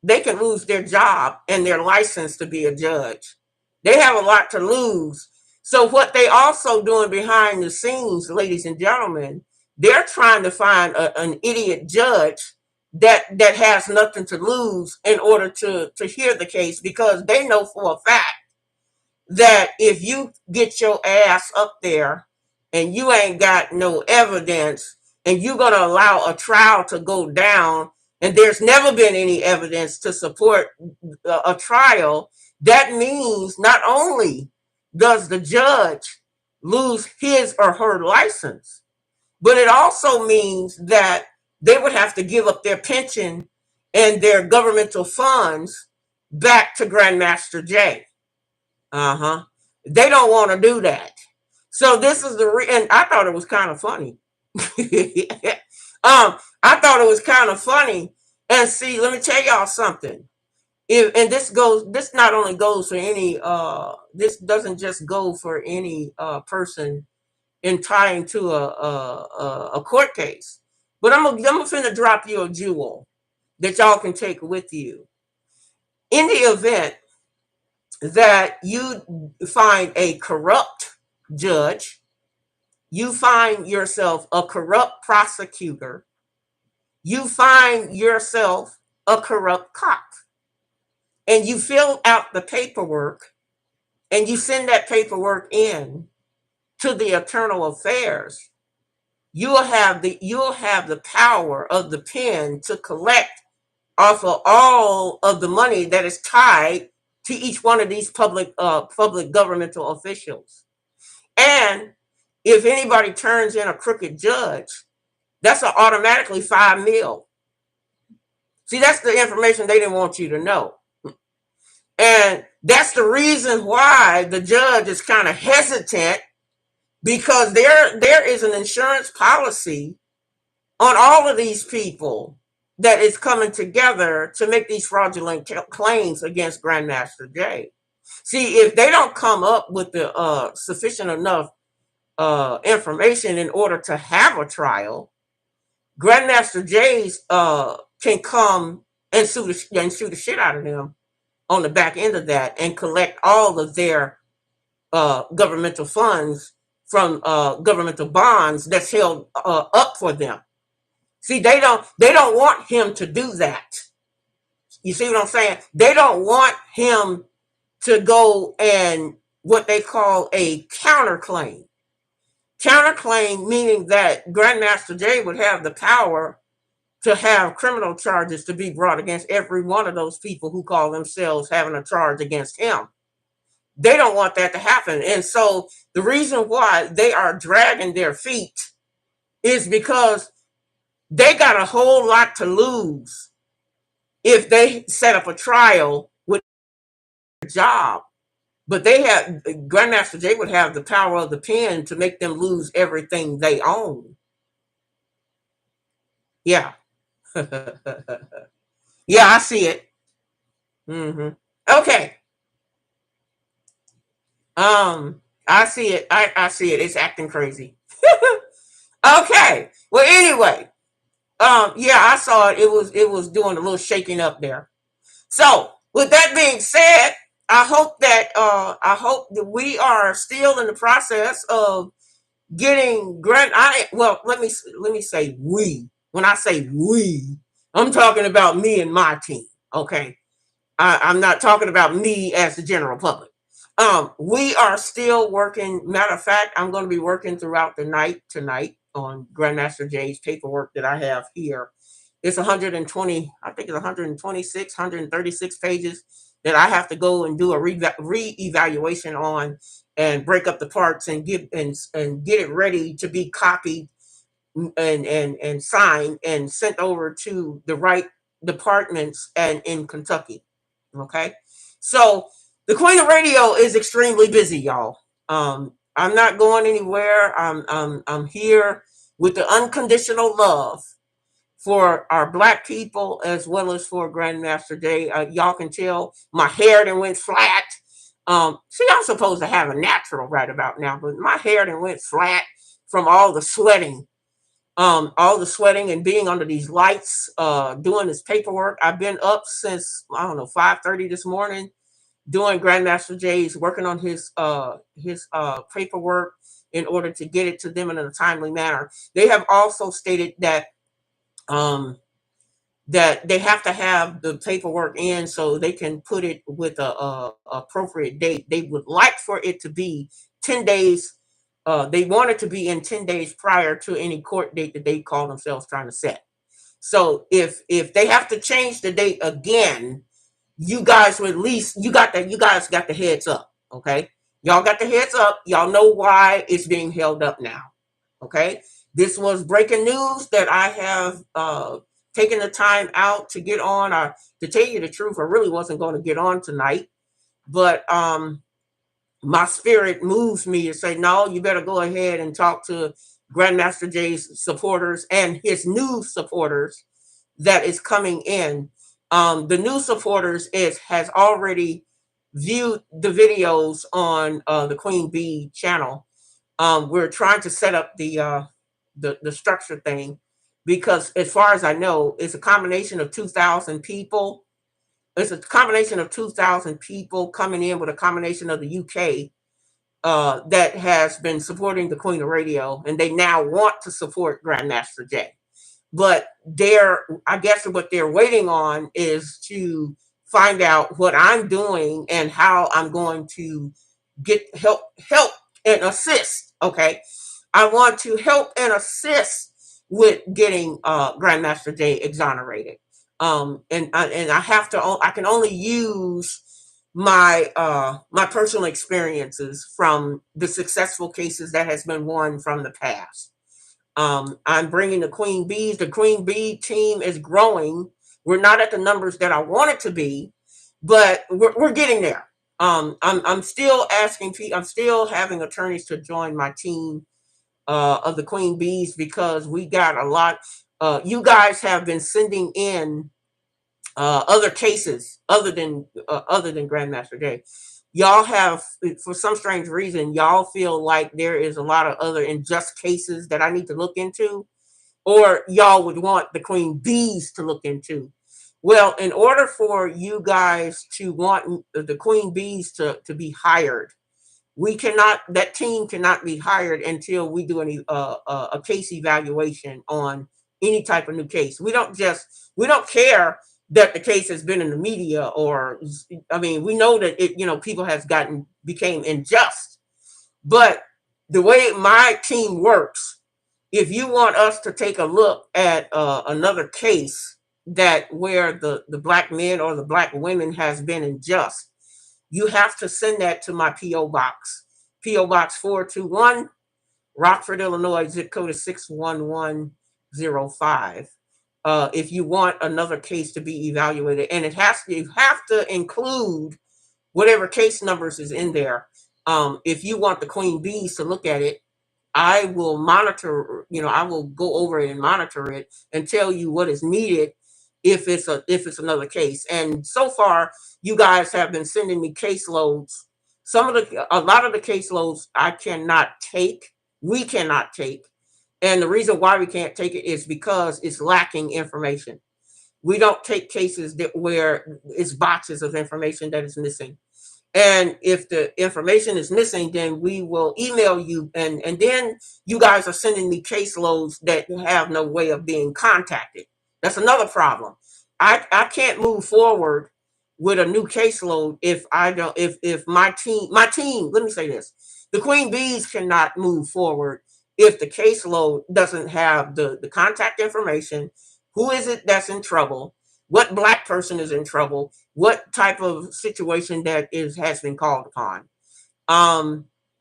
Speaker 1: they can lose their job and their license to be a judge. They have a lot to lose. So what they also doing behind the scenes, ladies and gentlemen, they're trying to find an idiot judge that has nothing to lose in order to hear the case, because they know for a fact that if you get your ass up there and you ain't got no evidence, and you're going to allow a trial to go down, and there's never been any evidence to support a trial, that means not only does the judge lose his or her license, but it also means that they would have to give up their pension and their governmental funds back to Grandmaster J. Uh-huh. They don't want to do that. So this is and I thought it was kind of funny. I thought it was kind of funny. And see, let me tell y'all something. And this not only goes for any this doesn't just go for any person in tying to a court case. But I'm finna drop you a jewel that y'all can take with you. In the event that you find a corrupt judge, you find yourself a corrupt prosecutor, you find yourself a corrupt cop, and you fill out the paperwork and you send that paperwork in to the Internal Affairs, you'll have the power of the pen to collect off of all of the money that is tied to each one of these public governmental officials. And if anybody turns in a crooked judge, that's automatically $5 million. See, that's the information they didn't want you to know. And that's the reason why the judge is kind of hesitant, because there is an insurance policy on all of these people that is coming together to make these fraudulent claims against Grandmaster J. See, if they don't come up with the sufficient enough information in order to have a trial, Grandmaster J's can come and sue the shit out of them on the back end of that and collect all of their governmental funds from governmental bonds that's held up for them. See, they don't want him to do that. You see what I'm saying? They don't want him to go and what they call a counterclaim. Counterclaim meaning that Grandmaster J would have the power to have criminal charges to be brought against every one of those people who call themselves having a charge against him. They don't want that to happen. And so the reason why they are dragging their feet is because they got a whole lot to lose if they set up a trial with a job. But Grandmaster J would have the power of the pen to make them lose everything they own. Yeah. Yeah, I see it. Mm-hmm. Okay. I see it. I see it. It's acting crazy. Okay. Well, anyway. Yeah, I saw it. It was doing a little shaking up there. So, with that being said, I hope that we are still in the process of getting let me say we. When I say we, I'm talking about me and my team. Okay, I'm not talking about me as the general public. We are still working. Matter of fact, I'm going to be working throughout the night tonight on Grandmaster J's paperwork that I have here. It's 120, I think it's 126, 136 pages that I have to go and do a re-evaluation on and break up the parts and get it ready to be copied and signed and sent over to the right departments and in Kentucky. Okay. So the Queen of Radio is extremely busy, y'all. I'm not going anywhere. I'm here with the unconditional love for our Black people as well as for Grandmaster J. Y'all can tell my hair then went flat. See, I'm supposed to have a natural right about now, but my hair then went flat from all the sweating. And being under these lights, doing this paperwork. I've been up since, I don't know, 5:30 this morning, doing Grandmaster J's, working on his paperwork in order to get it to them in a timely manner. They have also stated that that they have to have the paperwork in so they can put it with a appropriate date. They would like for it to be 10 days They want it to be in 10 days prior to any court date that they call themselves trying to set. So if they have to change the date again, you guys would at least you guys got the heads up. Okay. Y'all got the heads up. Y'all know why it's being held up now. Okay. This was breaking news that I have taken the time out to get on. To tell you the truth, I really wasn't going to get on tonight, but my spirit moves me to say, no, you better go ahead and talk to Grandmaster Jay's supporters and his new supporters that is coming in. The new supporters has already viewed the videos on the Queen Bee channel. We're trying to set up the structure thing because, as far as I know, it's a combination of 2,000 people. It's a combination of 2,000 people coming in with a combination of the UK that has been supporting the Queen of Radio, and they now want to support Grandmaster Jay. But I guess what they're waiting on is to find out what I'm doing and how I'm going to get help and assist. Okay, I want to help and assist with getting Grandmaster Jay exonerated. And I have to. I can only use my personal experiences from the successful cases that has been won from the past. I'm bringing the Queen Bees. The Queen Bee team is growing. We're not at the numbers that I want it to be, but we're getting there. I'm still asking people. I'm still having attorneys to join my team of the Queen Bees because we got a lot. You guys have been sending in other cases other than Grandmaster Jay. Y'all have, for some strange reason, y'all feel like there is a lot of other unjust cases that I need to look into, or y'all would want the Queen Bees to look into. Well, in order for you guys to want the Queen Bees to be hired, that team cannot be hired until we do a case evaluation on any type of new case. We don't care that the case has been in the media, or I mean, we know that people became unjust, but the way my team works, if you want us to take a look at another case that where the black men or the black women has been unjust, you have to send that to my P.O. Box. P.O. Box 421, Rockford, Illinois, zip code is 61105. If you want another case to be evaluated, and you have to include whatever case numbers is in there. If you want the Queen Bees to look at it, I will monitor, I will go over it and monitor it and tell you what is needed if it's another case. And so far, you guys have been sending me caseloads. A lot of the caseloads I cannot take. We cannot take. And the reason why we can't take it is because it's lacking information. We don't take cases where it's boxes of information that is missing. And if the information is missing, then we will email you. And then you guys are sending me caseloads that have no way of being contacted. That's another problem. I can't move forward with a new caseload if my team, let me say this. The Queen Bees cannot move forward if the caseload doesn't have the contact information. Who is it that's in trouble? What black person is in trouble? What type of situation has been called upon?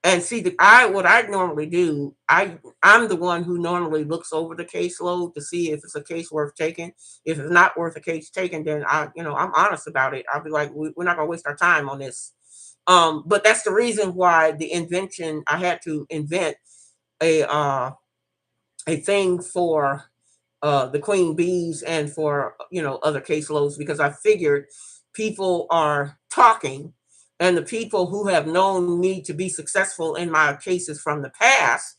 Speaker 1: And see, what I normally do, I'm the one who normally looks over the caseload to see if it's a case worth taking. If it's not worth a case taken, then I'm honest about it. I'll be like, we're not gonna waste our time on this. But that's the reason why I had to invent a thing for the Queen Bees and for other caseloads, because I figured people are talking, and the people who have known me to be successful in my cases from the past,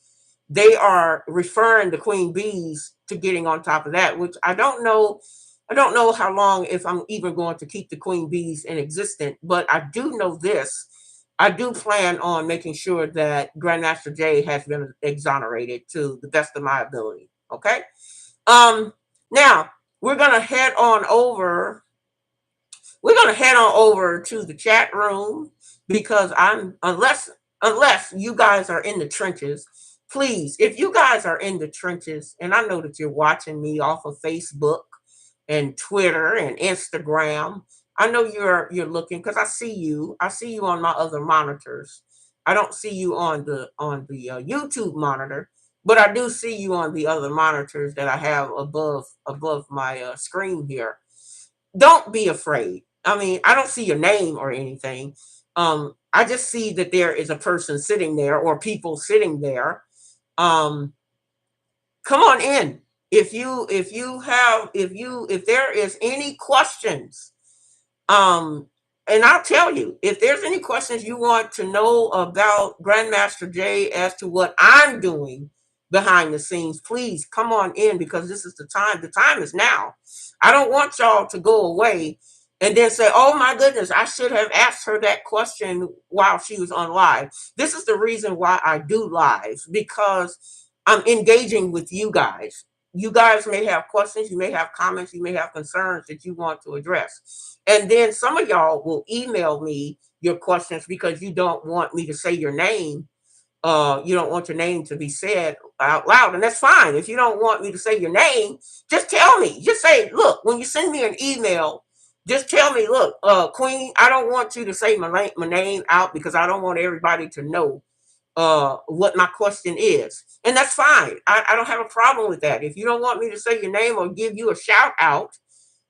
Speaker 1: they are referring the Queen Bees to getting on top of that, which I don't know how long, if I'm even going to keep the Queen Bees in existence, but I do know this. I do plan on making sure that Grandmaster Jay has been exonerated to the best of my ability. Okay. Now we're gonna head on over. We're gonna head on over to the chat room because unless you guys are in the trenches. Please, if you guys are in the trenches, and I know that you're watching me off of Facebook and Twitter and Instagram, I know you're looking because I see you. I see you on my other monitors. I don't see you on the YouTube monitor, but I do see you on the other monitors that I have above my screen here. Don't be afraid. I mean, I don't see your name or anything. I just see that there is a person sitting there or people sitting there. Um, Come on in. If there is any questions, um, and I'll tell you, if there's any questions you want to know about Grandmaster Jay as to what I'm doing behind the scenes, please come on in because this is the time. The time is now. I don't want y'all to go away and then say, oh my goodness, I should have asked her that question while she was on live. This is the reason why I do lives, because I'm engaging with you guys. You guys may have questions, you may have comments, you may have concerns that you want to address. And then some of y'all will email me your questions because you don't want me to say your name. You don't want your name to be said out loud, and that's fine. If you don't want me to say your name, just tell me. Just say, look, when you send me an email, just tell me, look, Queen, I don't want you to say my name out because I don't want everybody to know what my question is. And that's fine. I don't have a problem with that. If you don't want me to say your name or give you a shout out,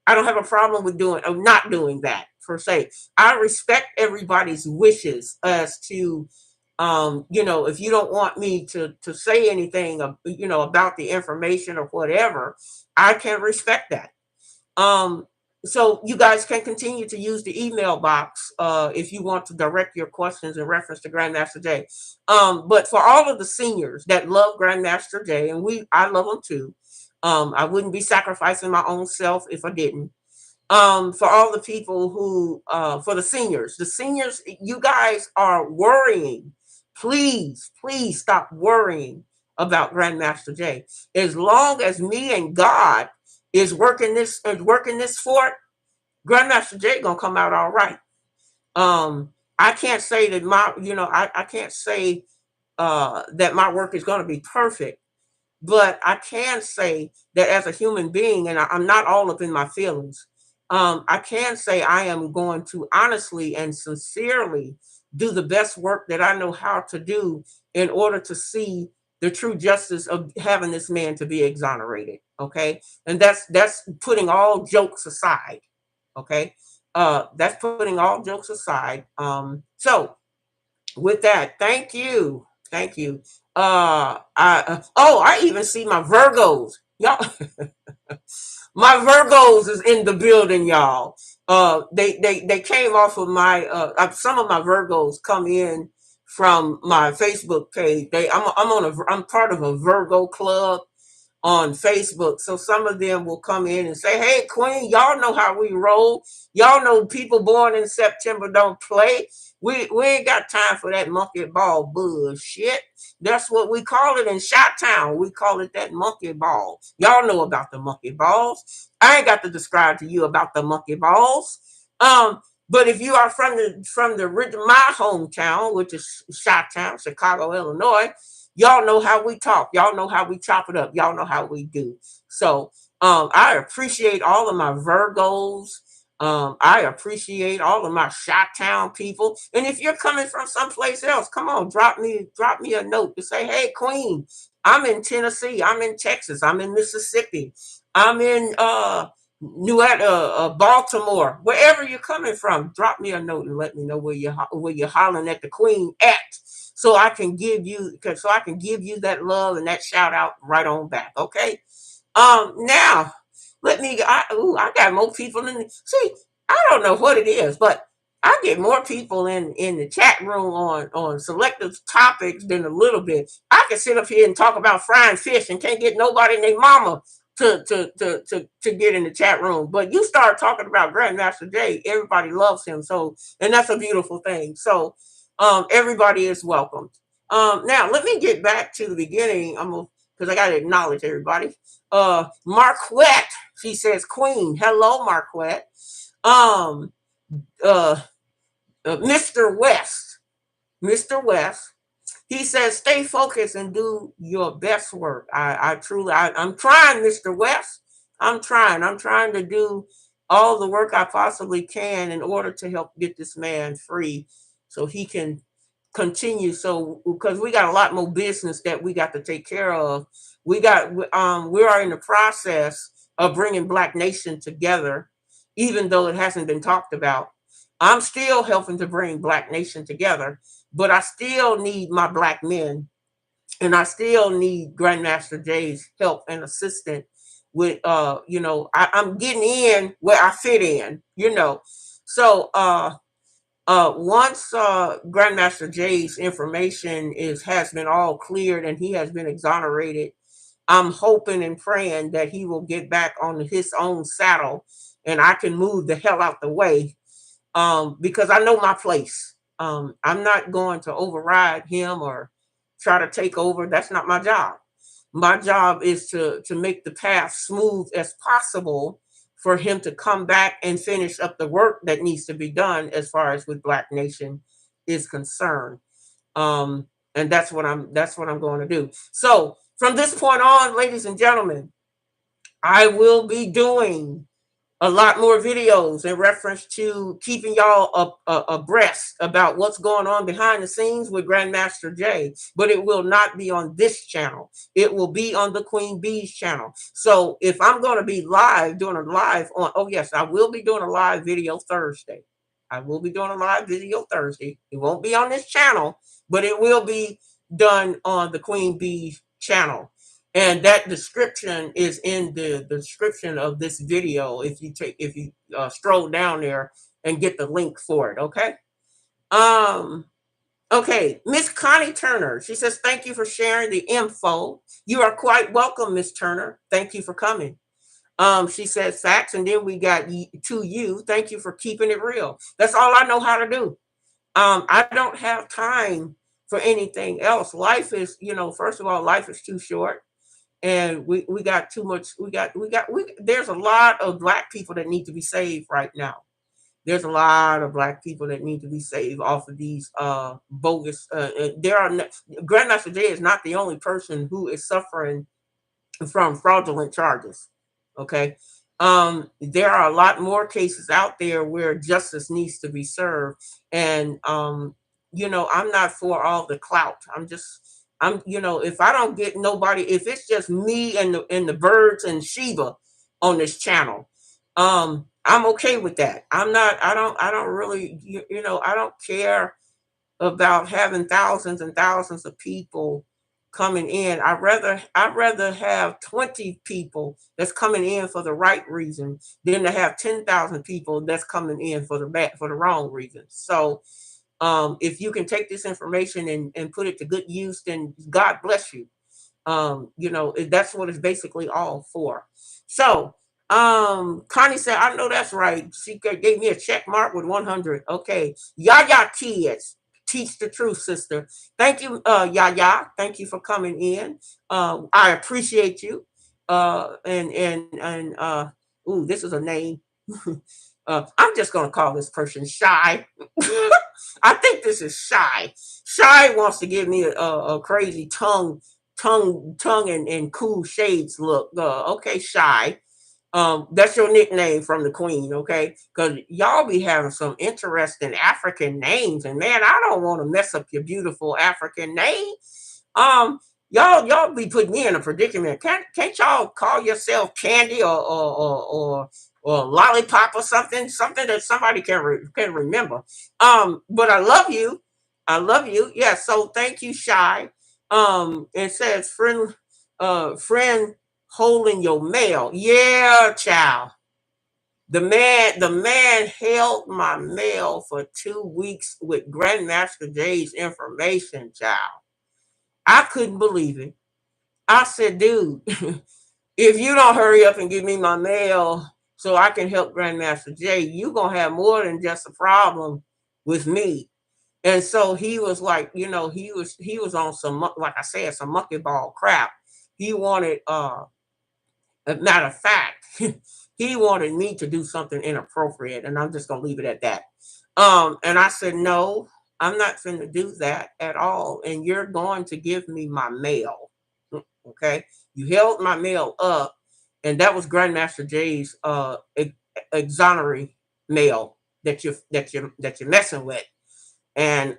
Speaker 1: I don't have a problem with not doing that per se. I respect everybody's wishes as to, if you don't want me to say anything, about the information or whatever, I can respect that. Um, so you guys can continue to use the email box if you want to direct your questions in reference to Grandmaster Jay. But for all of the seniors that love Grandmaster Jay, and I love them too. I wouldn't be sacrificing my own self if I didn't. For all the people who, for the seniors, you guys are worrying. Please stop worrying about Grandmaster Jay. As long as me and God is working this fort, Grandmaster Jay gonna come out all right. I can't say that I can't say that my work is gonna be perfect, but I can say that as a human being, and I'm not all up in my feelings, I can say I am going to honestly and sincerely do the best work that I know how to do in order to see the true justice of having this man to be exonerated. Okay. And that's putting all jokes aside. Okay. That's putting all jokes aside. So with that, thank you. Thank you. I even see my Virgos. Y'all, my Virgos is in the building, y'all. They came off of my some of my Virgos come in from my Facebook page. I'm part of a Virgo club on Facebook. So some of them will come in and say, hey, Queen, y'all know how we roll. Y'all know people born in September don't play. We ain't got time for that monkey ball bullshit. That's what we call it in Shot Town. We call it that monkey ball. Y'all know about the monkey balls. I ain't got to describe to you about the monkey balls. But if you are from my hometown, which is Shot Town, Chicago, Illinois, y'all know how we talk. Y'all know how we chop it up. Y'all know how we do. So I appreciate all of my Virgos. I appreciate all of my Shot Town people. And if you're coming from someplace else, come on, drop me a note to say, hey, Queen, I'm in Tennessee, I'm in Texas, I'm in Mississippi, I'm in Baltimore, wherever you're coming from. Drop me a note and let me know where you're hollering at the Queen at, so I can give you that love and that shout out right on back. Okay. Now I got more people in see, I don't know what it is, but I get more people in the chat room on selective topics than a little bit. I can sit up here and talk about frying fish and can't get nobody and their mama to get in the chat room. But you start talking about Grandmaster Jay, everybody loves him. So, and that's a beautiful thing. So everybody is welcome. Now let me get back to the beginning. Because I gotta acknowledge everybody. Marquette, she says, Queen. Hello, Marquette. Um, Mr. West. Mr. West. He says, stay focused and do your best work. I'm trying, Mr. West. I'm trying to do all the work I possibly can in order to help get this man free so he can continue. So, because we got a lot more business that we got to take care of. We are in the process of bringing Black Nation together, even though it hasn't been talked about. I'm still helping to bring Black Nation together, but I still need my Black men, and I still need Grandmaster Jay's help and assistance with, I'm getting in where I fit in. So, once Grandmaster Jay's information has been all cleared and he has been exonerated, I'm hoping and praying that he will get back on his own saddle and I can move the hell out the way, because I know my place. I'm not going to override him or try to take over. That's not my job. My job is to make the path smooth as possible for him to come back and finish up the work that needs to be done as far as with Black Nation is concerned. And that's what I'm going to do. So from this point on, ladies and gentlemen, I will be doing a lot more videos in reference to keeping y'all abreast about what's going on behind the scenes with Grandmaster Jay, but it will not be on this channel. It will be on the Queen Bee's channel. So if I'm going to be doing a live on, oh yes, I will be doing a live video Thursday. I will be doing a live video Thursday. It won't be on this channel, but it will be done on the Queen Bee's channel. And that description is in the description of this video. If you stroll down there and get the link for it, okay? Um, okay, Miss Connie Turner. She says, "Thank you for sharing the info. You are quite welcome, Miss Turner. Thank you for coming." She says, "Facts," and then we got to you. Thank you for keeping it real. That's all I know how to do. I don't have time for anything else. Life is, first of all, life is too short, and we got too much. There's a lot of Black people that need to be saved right now. There's a lot of Black people that need to be saved off of these bogus. Grandmaster Jay is not the only person who is suffering from fraudulent charges. Okay. There are a lot more cases out there where justice needs to be served. And, I'm not for all the clout. If I don't get nobody, if it's just me and the birds and Sheba on this channel, I'm okay with that. I don't really, I don't care about having thousands and thousands of people coming in. I'd rather have 20 people that's coming in for the right reason than to have 10,000 people that's coming in for the wrong reason. So if you can take this information and put it to good use, then God bless you. That's what it's basically all for. So Connie said, I know that's right. She gave me a check mark with 100. Okay. Yaya Kids. Teach the truth, sister. Thank you, Yaya. Thank you for coming in. I appreciate you. Ooh, this is a name. I'm just gonna call this person Shy. I think this is Shy. Shy wants to give me a crazy tongue and cool shades look. Okay, Shy. That's your nickname from the Queen, okay? Because y'all be having some interesting African names, and man, I don't want to mess up your beautiful African name. Um, y'all be putting me in a predicament. Can't y'all call yourself Candy or Lollipop or something? Something that somebody can remember. But I love you. I love you. Yeah. So thank you, Shy. It says friend holding your mail. Yeah, child. The man held my mail for 2 weeks with Grandmaster Jay's information, child. I couldn't believe it. I said, dude, if you don't hurry up and give me my mail so I can help Grandmaster Jay, you're gonna have more than just a problem with me. And so he was like, he was on some, like I said, some monkey ball crap. He wanted a matter of fact, he wanted me to do something inappropriate, and I'm just gonna leave it at that. And I said, no, I'm not finna do that at all. And you're going to give me my mail. Okay. You held my mail up, and that was Grandmaster Jay's exonerate mail that you're messing with. And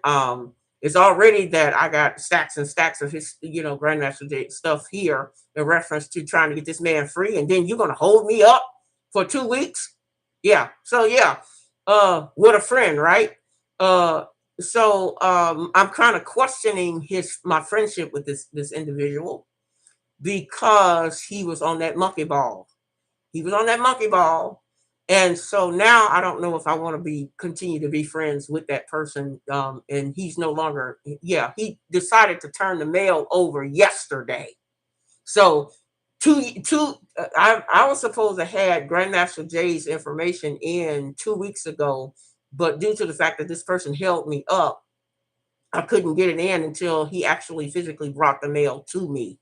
Speaker 1: it's already that I got stacks and stacks of his, Grandmaster Jay stuff here in reference to trying to get this man free, and then you're gonna hold me up for 2 weeks. Yeah. So yeah, with a friend, right? uh I'm kind of questioning his my friendship with this individual, because he was on that monkey ball. He was on that monkey ball. And so now I don't know if I want to continue to be friends with that person. And he's no longer, yeah, he decided to turn the mail over yesterday. So I was supposed to have Grandmaster Jay's information in 2 weeks ago, but due to the fact that this person held me up, I couldn't get it in until he actually physically brought the mail to me.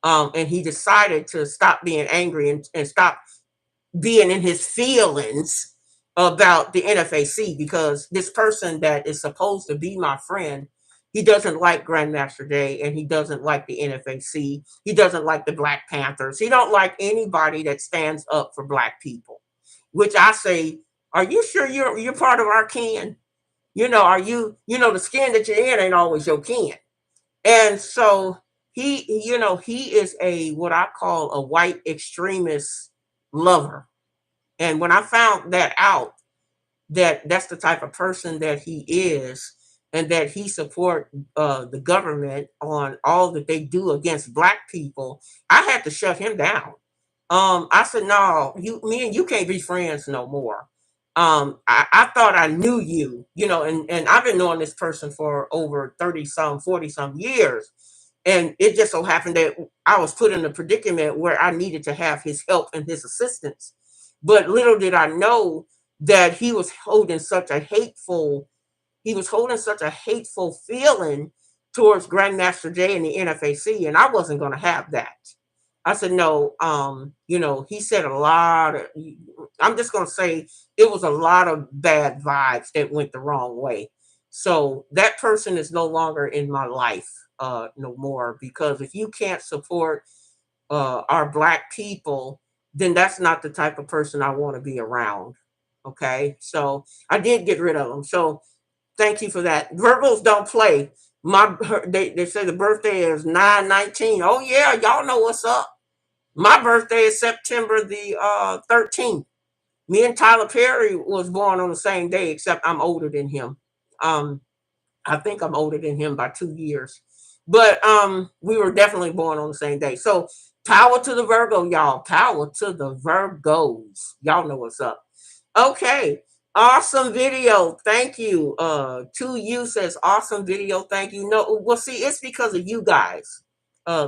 Speaker 1: And he decided to stop being angry and stop being in his feelings about the NFAC, because this person that is supposed to be my friend, he doesn't like Grandmaster Jay, and he doesn't like the NFAC. He doesn't like the Black Panthers. He don't like anybody that stands up for Black people, which I say, are you sure you're part of our kin? Are the skin that you're in ain't always your kin. And so he is a what I call a white extremist lover. And when I found that out, that that's the type of person that he is, and that he support the government on all that they do against Black people, I had to shut him down. I said, no, me and you can't be friends no more. I thought I knew you, and I've been knowing this person for over 30 some, 40 some years. And it just so happened that I was put in a predicament where I needed to have his help and his assistance. But little did I know that he was holding such a hateful feeling towards Grandmaster Jay and the NFAC, and I wasn't going to have that. I said, no, he said a lot of, I'm just going to say it was a lot of bad vibes that went the wrong way. So that person is no longer in my life no more, because if you can't support our Black people, then that's not the type of person I want to be around. Okay. So I did get rid of them. So thank you for that. Virgos don't play. They say the birthday is 9/19. Oh yeah, y'all know what's up. My birthday is September the 13th. Me and Tyler Perry was born on the same day, except I'm older than him. Um, I think I'm older than him by 2 years. But we were definitely born on the same day. So power to the Virgo, y'all. Power to the Virgos. Y'all know what's up. Okay. Awesome video. Thank you. To you says awesome video. Thank you. No, well, see, it's because of you guys,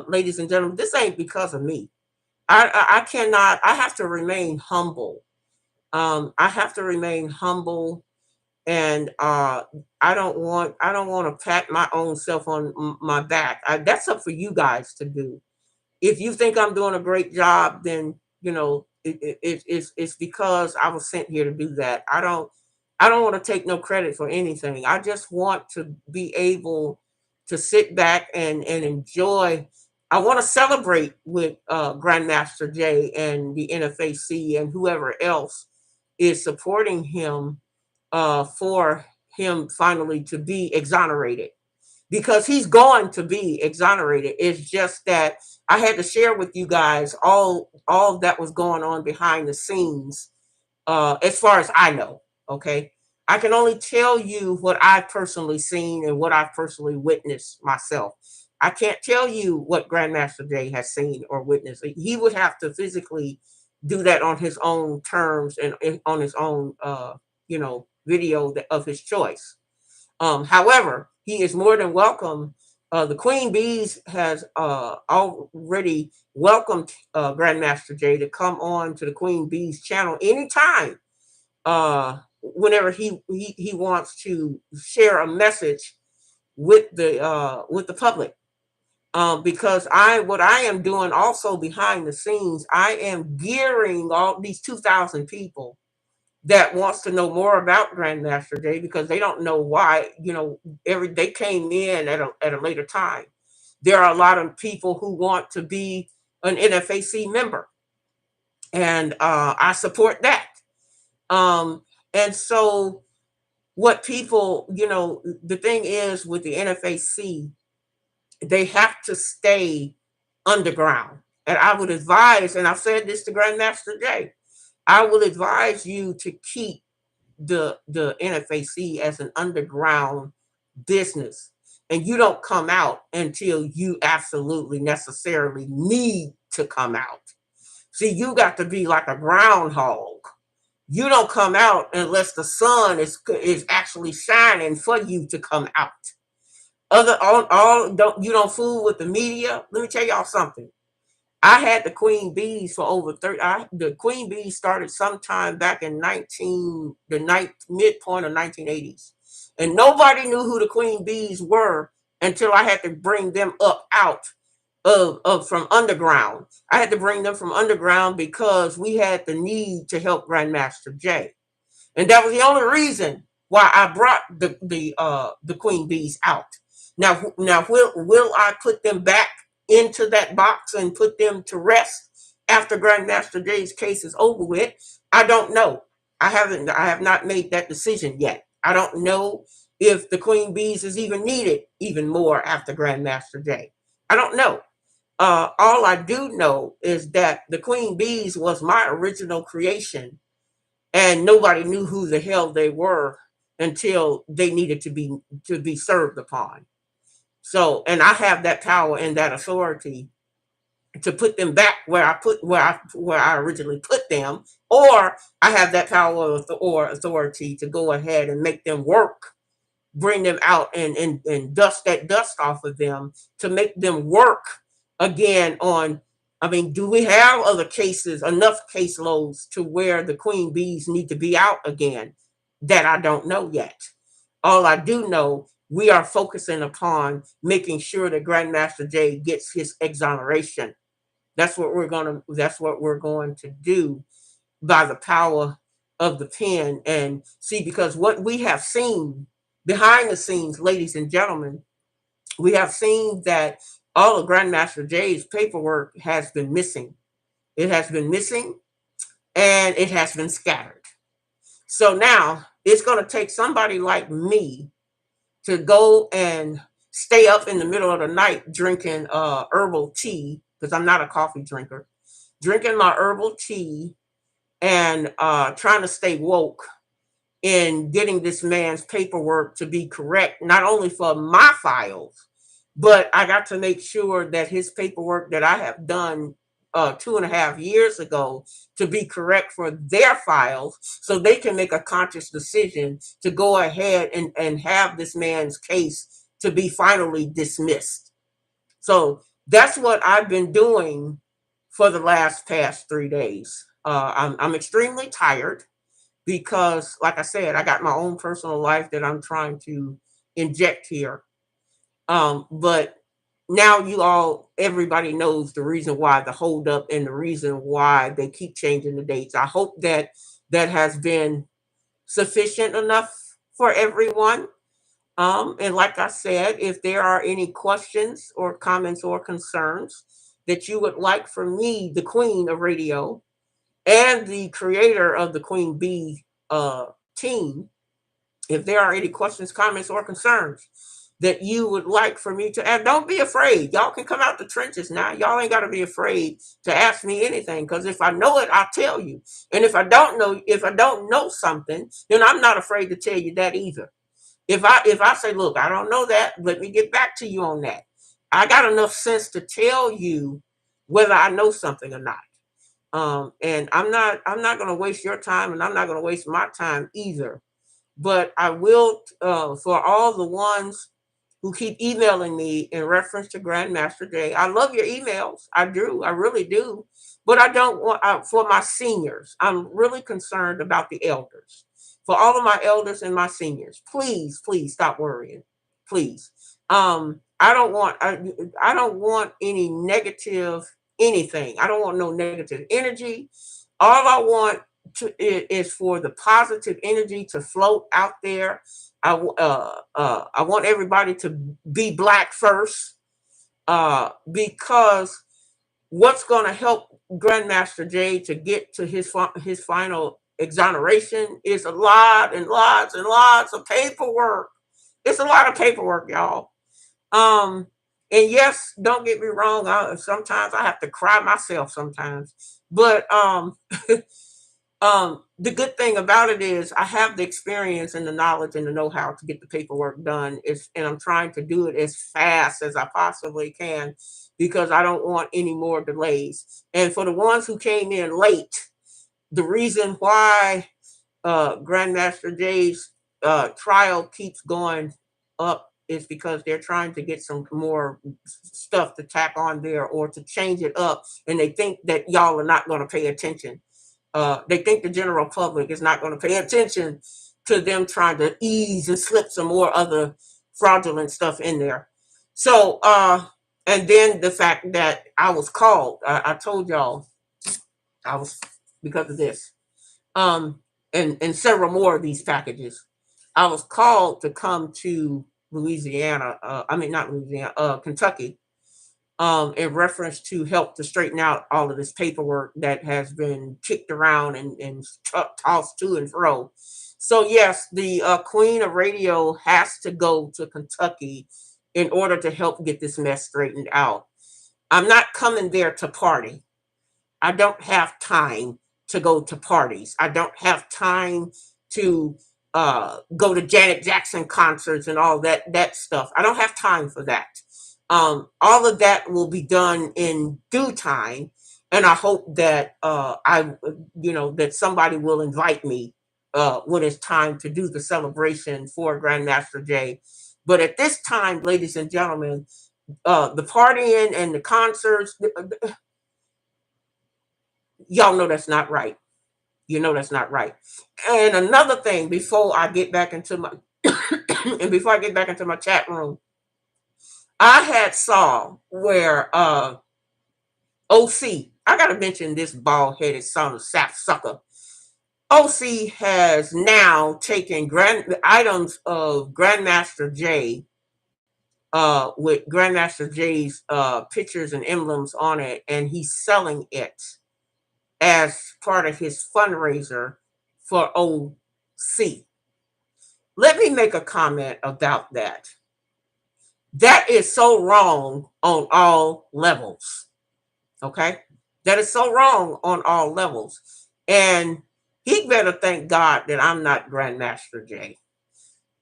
Speaker 1: ladies and gentlemen. This ain't because of me. I cannot, I have to remain humble. I have to remain humble, and I don't want to pat my own self on my back. That's up for you guys to do. If you think I'm doing a great job, then it's because I was sent here to do that. I don't want to take no credit for anything. I just want to be able to sit back and enjoy. I want to celebrate with Grandmaster Jay and the NFAC and whoever else is supporting him, for him finally to be exonerated, because he's going to be exonerated. It's just that I had to share with you guys all that was going on behind the scenes, as far as I know. Okay, I can only tell you what I've personally seen and what I've personally witnessed myself. I can't tell you what Grandmaster Jay has seen or witnessed. He would have to physically do that on his own terms and on his own, video of his choice. However, he is more than welcome. The Queen Bees has already welcomed Grandmaster Jay to come on to the Queen Bees channel anytime, whenever he wants to share a message with the public. Because what I am doing also behind the scenes, I am gearing all these 2,000 people that wants to know more about Grandmaster Jay because they don't know why, they came in at a later time. There are a lot of people who want to be an NFAC member, and I support that. And so what people, the thing is with the NFAC, they have to stay underground. And I would advise, and I've said this to Grandmaster Jay, I will advise you to keep the NFAC as an underground business. And you don't come out until you absolutely necessarily need to come out. See, you got to be like a groundhog. You don't come out unless the sun is actually shining for you to come out. All don't you don't fool with the media. Let me tell y'all something. I had the queen bees for over 30. The queen bees started sometime back in midpoint of 1980s, and nobody knew who the queen bees were until I had to bring them up out of from underground. I had to bring them from underground because we had the need to help Grandmaster Jay, and that was the only reason why I brought the queen bees out. Now, will I put them back into that box and put them to rest after Grandmaster Jay's case is over with? I don't know. I have not made that decision yet. I don't know if the queen bees is even needed even more after Grandmaster Jay. I don't know. All I do know is that the queen bees was my original creation, and nobody knew who the hell they were until they needed to be served upon. So, and I have that power and that authority to put them back where I originally put them, or I have that power or authority to go ahead and make them work, bring them out and dust that dust off of them to make them work again on. I mean, do we have other cases, enough caseloads to where the queen bees need to be out again? That I don't know yet. All I do know, we are focusing upon making sure that Grandmaster Jay gets his exoneration. That's what we're going to do by the power of the pen. And see, because what we have seen behind the scenes, ladies and gentlemen, we have seen that all of Grandmaster Jay's paperwork has been missing. It has been missing, and it has been scattered. So now it's going to take somebody like me to go and stay up in the middle of the night drinking herbal tea, because I'm not a coffee drinker, drinking my herbal tea and trying to stay woke in getting this man's paperwork to be correct, not only for my files, but I got to make sure that his paperwork that I have done 2.5 years ago to be correct for their files, so they can make a conscious decision to go ahead and have this man's case to be finally dismissed. So that's what I've been doing for the past 3 days. I'm extremely tired because, like I said, I got my own personal life that I'm trying to inject here. But now everybody knows the reason why the holdup and the reason why they keep changing the dates. I hope that that has been sufficient enough for everyone. And like I said, if there are any questions or comments or concerns that you would like for me, the queen of radio, and the creator of the Queen Bee team, if there are any questions, comments, or concerns that you would like for me to add, don't be afraid. Y'all can come out the trenches now. Y'all ain't got to be afraid to ask me anything, because if I know it, I'll tell you. And if I don't know something, then I'm not afraid to tell you that either. If I say, look, I don't know that, let me get back to you on that. I got enough sense to tell you whether I know something or not. And I'm not going to waste your time, and I'm not going to waste my time either. But I will, for all the ones who keep emailing me in reference to Grandmaster Jay. I love your emails. I do. I really do. But I don't want, for my seniors, I'm really concerned about the elders. For all of my elders and my seniors, please, please stop worrying. Please. I don't want any negative anything. I don't want no negative energy. All I want is for the positive energy to float out there. I want everybody to be black first, because what's going to help Grandmaster Jay to get to his final exoneration is a lot and lots and lots of paperwork. It's a lot of paperwork, y'all. Um, and yes, don't get me wrong. Sometimes I have to cry myself sometimes, but the good thing about it is I have the experience and the knowledge and the know-how to get the paperwork done. And I'm trying to do it as fast as I possibly can because I don't want any more delays. And for the ones who came in late, the reason why Grandmaster Jay's trial keeps going up is because they're trying to get some more stuff to tack on there or to change it up, and they think that y'all are not going to pay attention. They think the general public is not going to pay attention to them trying to ease and slip some more other fraudulent stuff in there. So, and then the fact that I was called, I told y'all I was, because of this, and several more of these packages, I was called to come to Louisiana. I mean, not Louisiana, Kentucky, in reference to help to straighten out all of this paperwork that has been kicked around and tossed to and fro. So yes, the Queen of Radio has to go to Kentucky in order to help get this mess straightened out. I'm not coming there to party. I don't have time to go to parties. I don't have time to go to Janet Jackson concerts and all that stuff. I don't have time for that. All of that will be done in due time, and I hope that that somebody will invite me when it's time to do the celebration for Grandmaster Jay. But at this time, ladies and gentlemen, the partying and the concerts, y'all know that's not right. You know that's not right. And another thing, before I get back into my and before I get back into my chat room, I had saw where OC, I gotta mention this bald headed son of sap sucker. OC has now taken items of Grandmaster Jay, with Grandmaster Jay's pictures and emblems on it, and he's selling it as part of his fundraiser for OC. Let me make a comment about that. That is so wrong on all levels. Okay? That is so wrong on all levels. And he better thank God that I'm not Grandmaster Jay.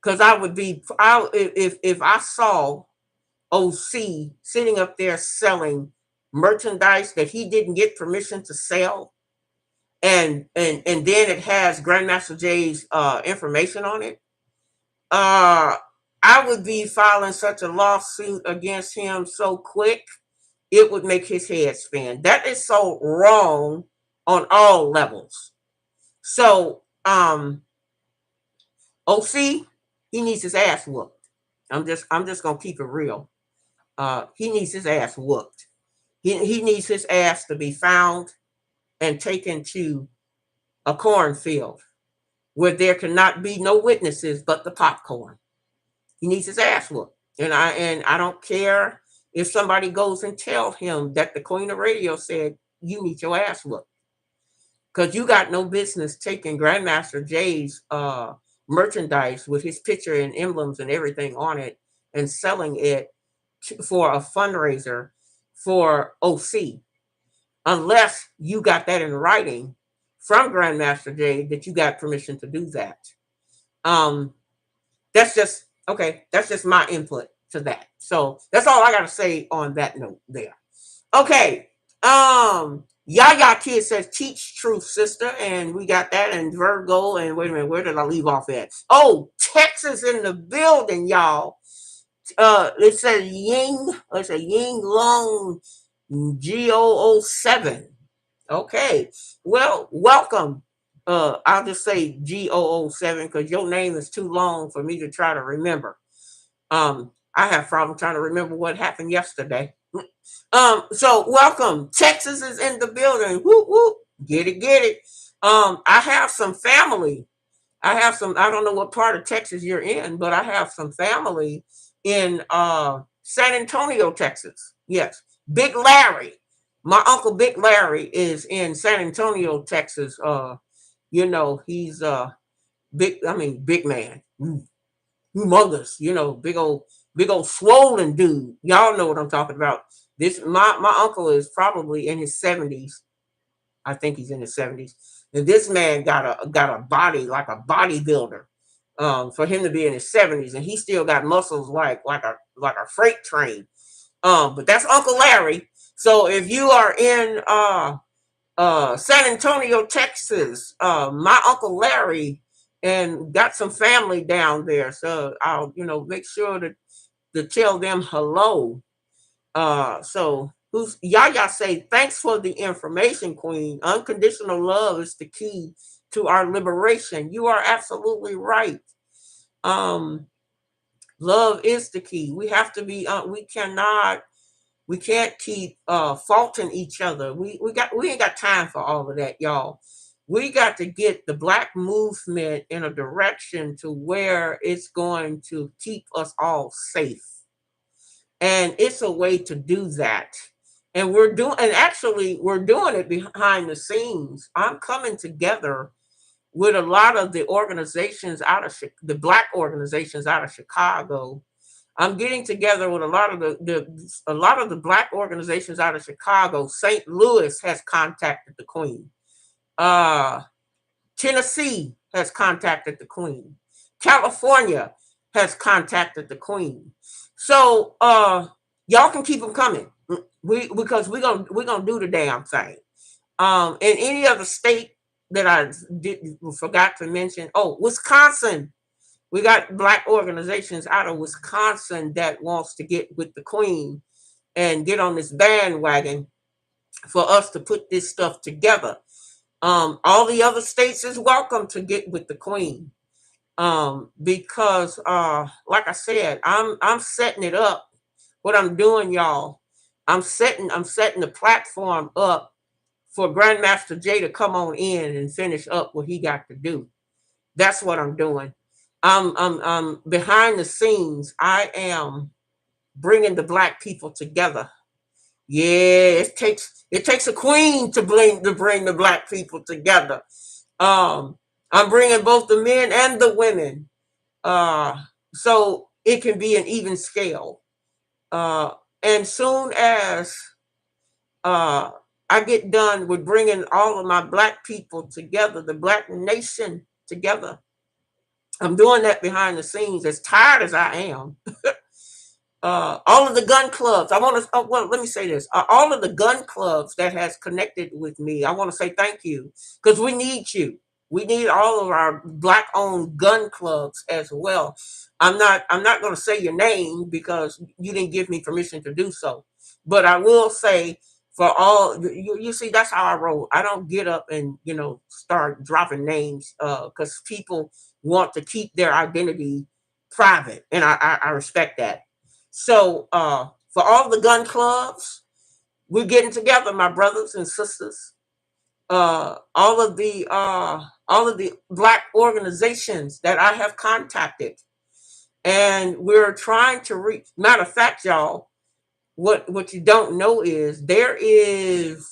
Speaker 1: Because I would be, if I saw OC sitting up there selling merchandise that he didn't get permission to sell, and then it has Grandmaster Jay's information on it, I would be filing such a lawsuit against him so quick it would make his head spin. That is so wrong on all levels. So OC, he needs his ass whooped. I'm just gonna keep it real. He needs his ass whooped. He needs his ass to be found and taken to a cornfield where there cannot be no witnesses but the popcorn. He needs his ass whooped. And I don't care if somebody goes and tell him that the Queen of Radio said you need your ass whooped. Because you got no business taking Grandmaster Jay's merchandise with his picture and emblems and everything on it and selling it for a fundraiser for OC. Unless you got that in writing from Grandmaster Jay that you got permission to do that. That's just okay. That's just my input to that. So that's all I got to say on that note there. Okay. Yaya Kid says, teach truth, sister. And we got that. And Virgo. And wait a minute, where did I leave off at? Oh, Texas in the building, y'all. It says Ying. It's a Ying Long GOO7. Okay. Well, welcome. I'll just say GOO7 because your name is too long for me to try to remember. I have problem trying to remember what happened yesterday. So welcome. Texas is in the building. Whoop, whoop. Get it, get it. I have some family. I don't know what part of Texas you're in, but I have some family in San Antonio, Texas. Yes. Big Larry. My uncle Big Larry is in San Antonio, Texas. He's big man. Humongous, big old swollen dude. Y'all know what I'm talking about. This my uncle is probably in his 70s. I think he's in his 70s. And this man got a body like a bodybuilder. For him to be in his 70s, and he still got muscles like a freight train. But that's Uncle Larry. So if you are in San Antonio, Texas, my Uncle Larry and got some family down there. So I'll make sure to tell them hello. So who's Yaya say, thanks for the information, Queen. Unconditional love is the key to our liberation. You are absolutely right. Um, love is the key. We have to be we can't keep faulting each other. We ain't got time for all of that, y'all. We got to get the black movement in a direction to where it's going to keep us all safe. And it's a way to do that. And we're doing it behind the scenes. I'm coming together with a lot of the organizations the black organizations out of Chicago. I'm getting together with a lot of the black organizations out of Chicago. St. Louis has contacted the Queen. Uh, Tennessee has contacted the Queen. California has contacted the Queen. So y'all can keep them coming. Because we're gonna do the damn thing. In any other state that I forgot to mention, Wisconsin. We got black organizations out of Wisconsin that wants to get with the Queen and get on this bandwagon for us to put this stuff together. All the other states is welcome to get with the Queen. Because like I said, I'm setting it up. What I'm doing, y'all, I'm setting the platform up for Grandmaster Jay to come on in and finish up what he got to do. That's what I'm doing. I'm behind the scenes. I am bringing the black people together. Yeah, it takes a queen to bring the black people together. I'm bringing both the men and the women, uh, so it can be an even scale. Uh, and soon as uh, I get done with bringing all of my black people together, the black nation together, I'm doing that behind the scenes. As tired as I am, all of the gun clubs. I want to. Oh, well, let me say this: all of the gun clubs that has connected with me, I want to say thank you because we need you. We need all of our black-owned gun clubs as well. I'm not going to say your name because you didn't give me permission to do so. But I will say for all you see, that's how I roll. I don't get up and start dropping names because people want to keep their identity private, and I respect that. So for all the gun clubs, we're getting together, my brothers and sisters. All of the black organizations that I have contacted, and we're trying to reach. Matter of fact, y'all, what you don't know is there's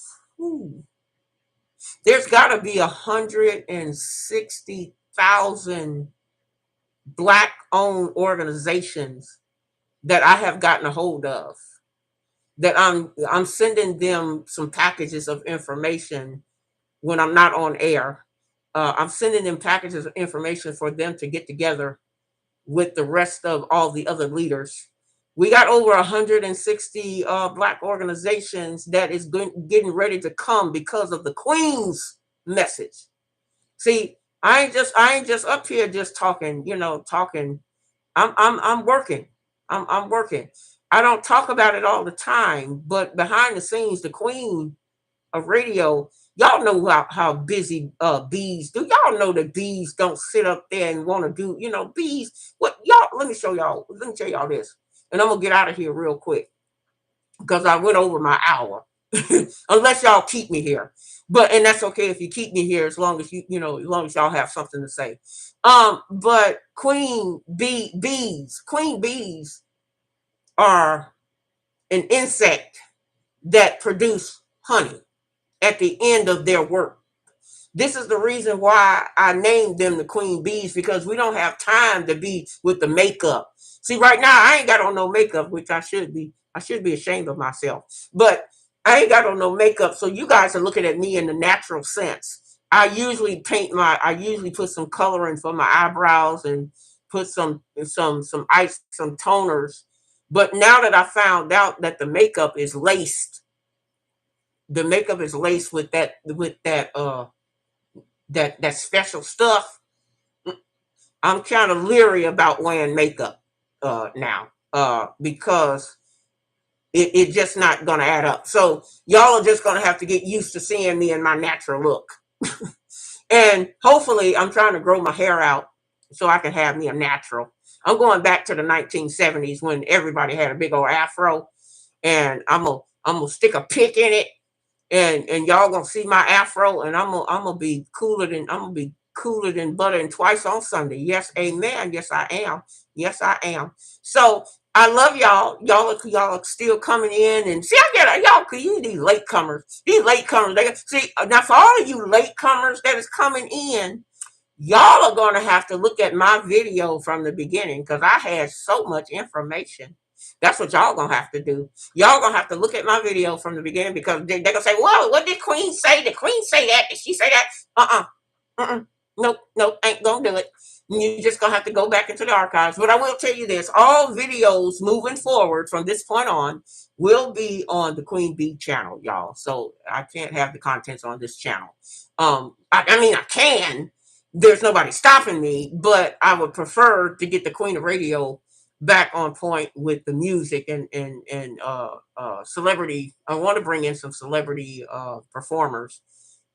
Speaker 1: got to be 160,000 black owned organizations that I have gotten a hold of, that I'm sending them some packages of information when I'm not on air. I'm sending them packages of information for them to get together with the rest of all the other leaders. We got over 160 black organizations that is getting ready to come because of the Queen's message. See, I ain't just up here just talking, talking. I'm working. I'm working. I don't talk about it all the time, but behind the scenes, the Queen of radio, y'all know how busy bees do. Y'all know that bees don't sit up there and want to do, bees. What y'all? Let me show y'all. Let me tell y'all this, and I'm gonna get out of here real quick because I went over my hour. unless y'all keep me here. And that's okay if you keep me here, as long as as long as y'all have something to say. But queen bees are an insect that produce honey at the end of their work. This is the reason why I named them the queen bees, because we don't have time to be with the makeup. See, right now I ain't got on no makeup, which I should be. I should be ashamed of myself, but I ain't got on no makeup. So you guys are looking at me in the natural sense. I usually put some coloring for my eyebrows and put some toners. But now that I found out that the makeup is laced with that special stuff, I'm kind of leery about wearing makeup now, because it just not gonna add up. So y'all are just gonna have to get used to seeing me in my natural look. And hopefully I'm trying to grow my hair out so I can have me a natural. I'm going back to the 1970s when everybody had a big old afro, and I'm gonna stick a pick in it, and y'all gonna see my afro, and I'm gonna be cooler than butter and twice on Sunday. Yes, amen. Yes, I am. Yes, I am. So I love y'all. Y'all are still coming in, and see, I get y'all. You these latecomers. These latecomers. They see now, for all of you latecomers that is coming in, y'all are gonna have to look at my video from the beginning, because I had so much information. That's what y'all gonna have to do. Y'all gonna have to look at my video from the beginning, because they're gonna say, "Whoa, what did Queen say? Did Queen say that? Did she say that?" Nope, nope, ain't gonna do it. You're just gonna have to go back into the archives. But I will tell you this: all videos moving forward from this point on will be on the Queen Bee channel, y'all. So I can't have the contents on this channel. I mean, I can. There's nobody stopping me, but I would prefer to get the Queen of Radio back on point with the music and celebrity. I want to bring in some celebrity performers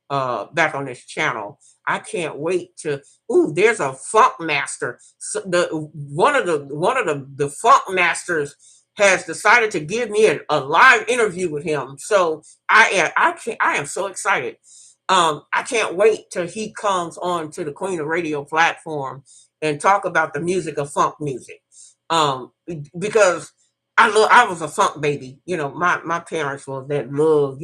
Speaker 1: back on this channel. I can't wait to. Ooh, there's a funk master. So one of the funk masters has decided to give me a live interview with him. So I am so excited. I can't wait till he comes on to the Queen of Radio platform and talk about the music of funk music. Because I was a funk baby. My parents were that love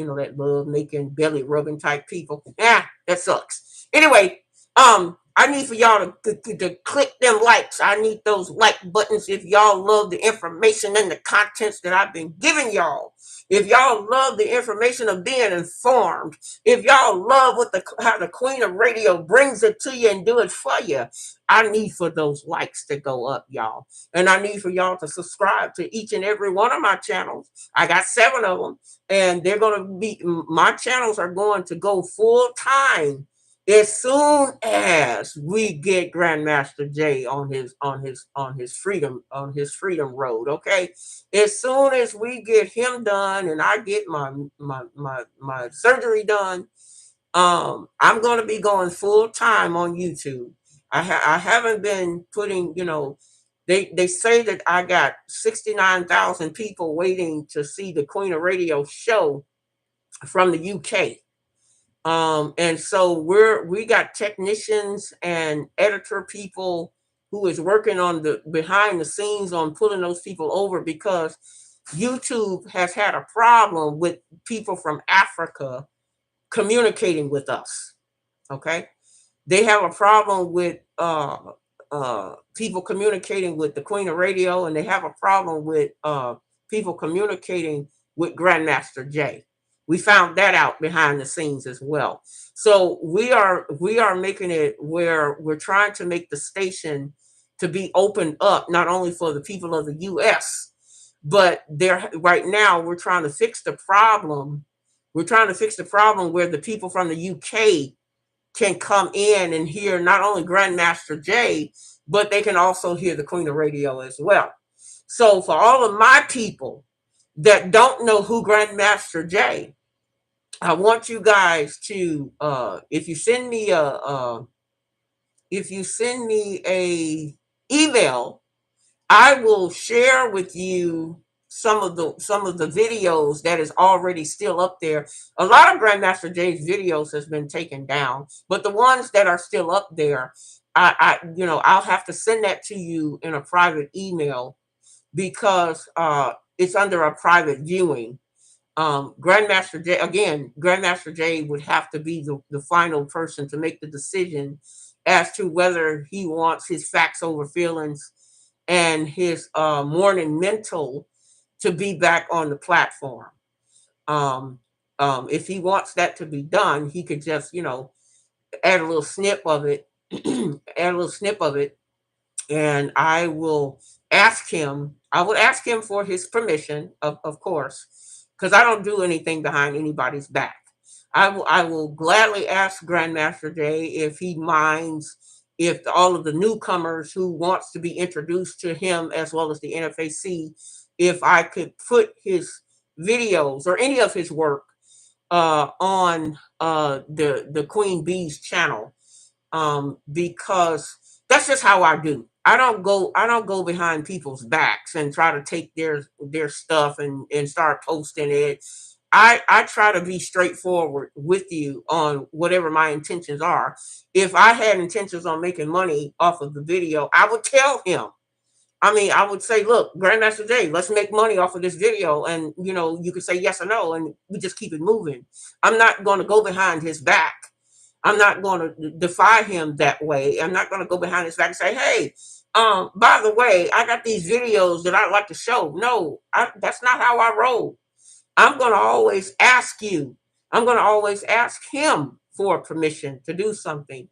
Speaker 1: making belly rubbing type people. That sucks. Anyway, I need for y'all to click them likes. I need those like buttons if y'all love the information and the contents that I've been giving y'all. If y'all love the information of being informed, if y'all love how the Queen of Radio brings it to you and do it for you, I need for those likes to go up, y'all. And I need for y'all to subscribe to each and every one of my channels. I got 7 of them, and my channels are going to go full time as soon as we get Grandmaster Jay on his freedom road. Okay, as soon as we get him done and I get my surgery done, I'm going to be going full time on YouTube. I haven't been putting, they say that I got 69,000 people waiting to see the Queen of Radio show from the UK. And so we got technicians and editor people who is working on the behind the scenes on pulling those people over, because YouTube has had a problem with people from Africa communicating with us. Okay, they have a problem with people communicating with the Queen of Radio, and they have a problem with people communicating with Grandmaster Jay. We found that out behind the scenes as well. So we are making it where we're trying to make the station to be opened up not only for the people of the U.S., but right now we're trying to fix the problem. We're trying to fix the problem where the people from the UK can come in and hear not only Grandmaster Jay, but they can also hear the Queen of Radio as well. So for all of my people that don't know who Grandmaster Jay, I want you guys to if you send me a email, I will share with you some of the videos that is already still up there. A lot of Grandmaster Jay's videos has been taken down, but the ones that are still up there, I'll have to send that to you in a private email because it's under a private viewing. Grandmaster Jay would have to be the final person to make the decision as to whether he wants his facts over feelings and his morning mental to be back on the platform. Um, if he wants that to be done, he could just, add a little snip of it, add a little snip of it, and I would ask him for his permission, of course, because I don't do anything behind anybody's back. I will gladly ask Grandmaster Jay if he minds if all of the newcomers who wants to be introduced to him as well as the NFAC, if I could put his videos or any of his work on the Queen Bee's channel, because that's just how I do. I don't go behind people's backs and try to take their stuff and start posting it. I try to be straightforward with you on whatever my intentions are. If I had intentions on making money off of the video, I would tell him. I mean, I would say, look, Grandmaster Jay, let's make money off of this video. And, you could say yes or no, and we just keep it moving. I'm not going to go behind his back. I'm not going to defy him that way. I'm not going to go behind his back and say, hey, by the way, I got these videos that I'd like to show. No, that's not how I roll. I'm going to always ask you. I'm going to always ask him for permission to do something,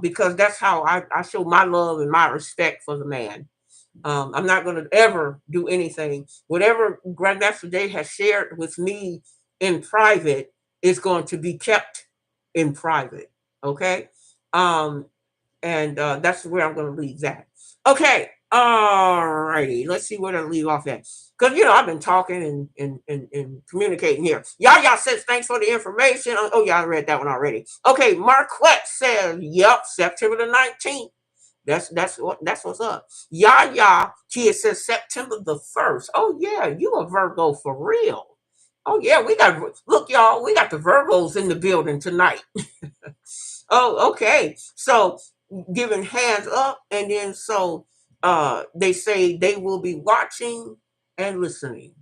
Speaker 1: because that's how I show my love and my respect for the man. I'm not going to ever do anything. Whatever Grandmaster Jay has shared with me in private is going to be kept in private. Okay. Um, and that's where I'm going to leave that. Okay. All righty. Let's see where to leave off at. Because, I've been talking and communicating here. Yaya says, thanks for the information. Oh, yeah, I read that one already. Okay. Marquette says, yep, September the 19th. That's what's up. Yaya Kid says September the 1st. Oh, yeah, you a Virgo for real. Oh, yeah, look, y'all, we got the Virgos in the building tonight. Oh, okay. So giving hands up, and then they say they will be watching and listening.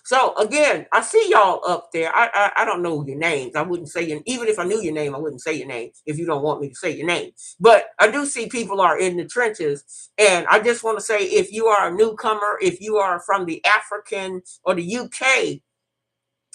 Speaker 1: So again, I see y'all up there. I don't know your names. I wouldn't say even if I knew your name, I wouldn't say your name if you don't want me to say your name. But I do see people are in the trenches, and I just want to say, if you are a newcomer, if you are from the African or the UK,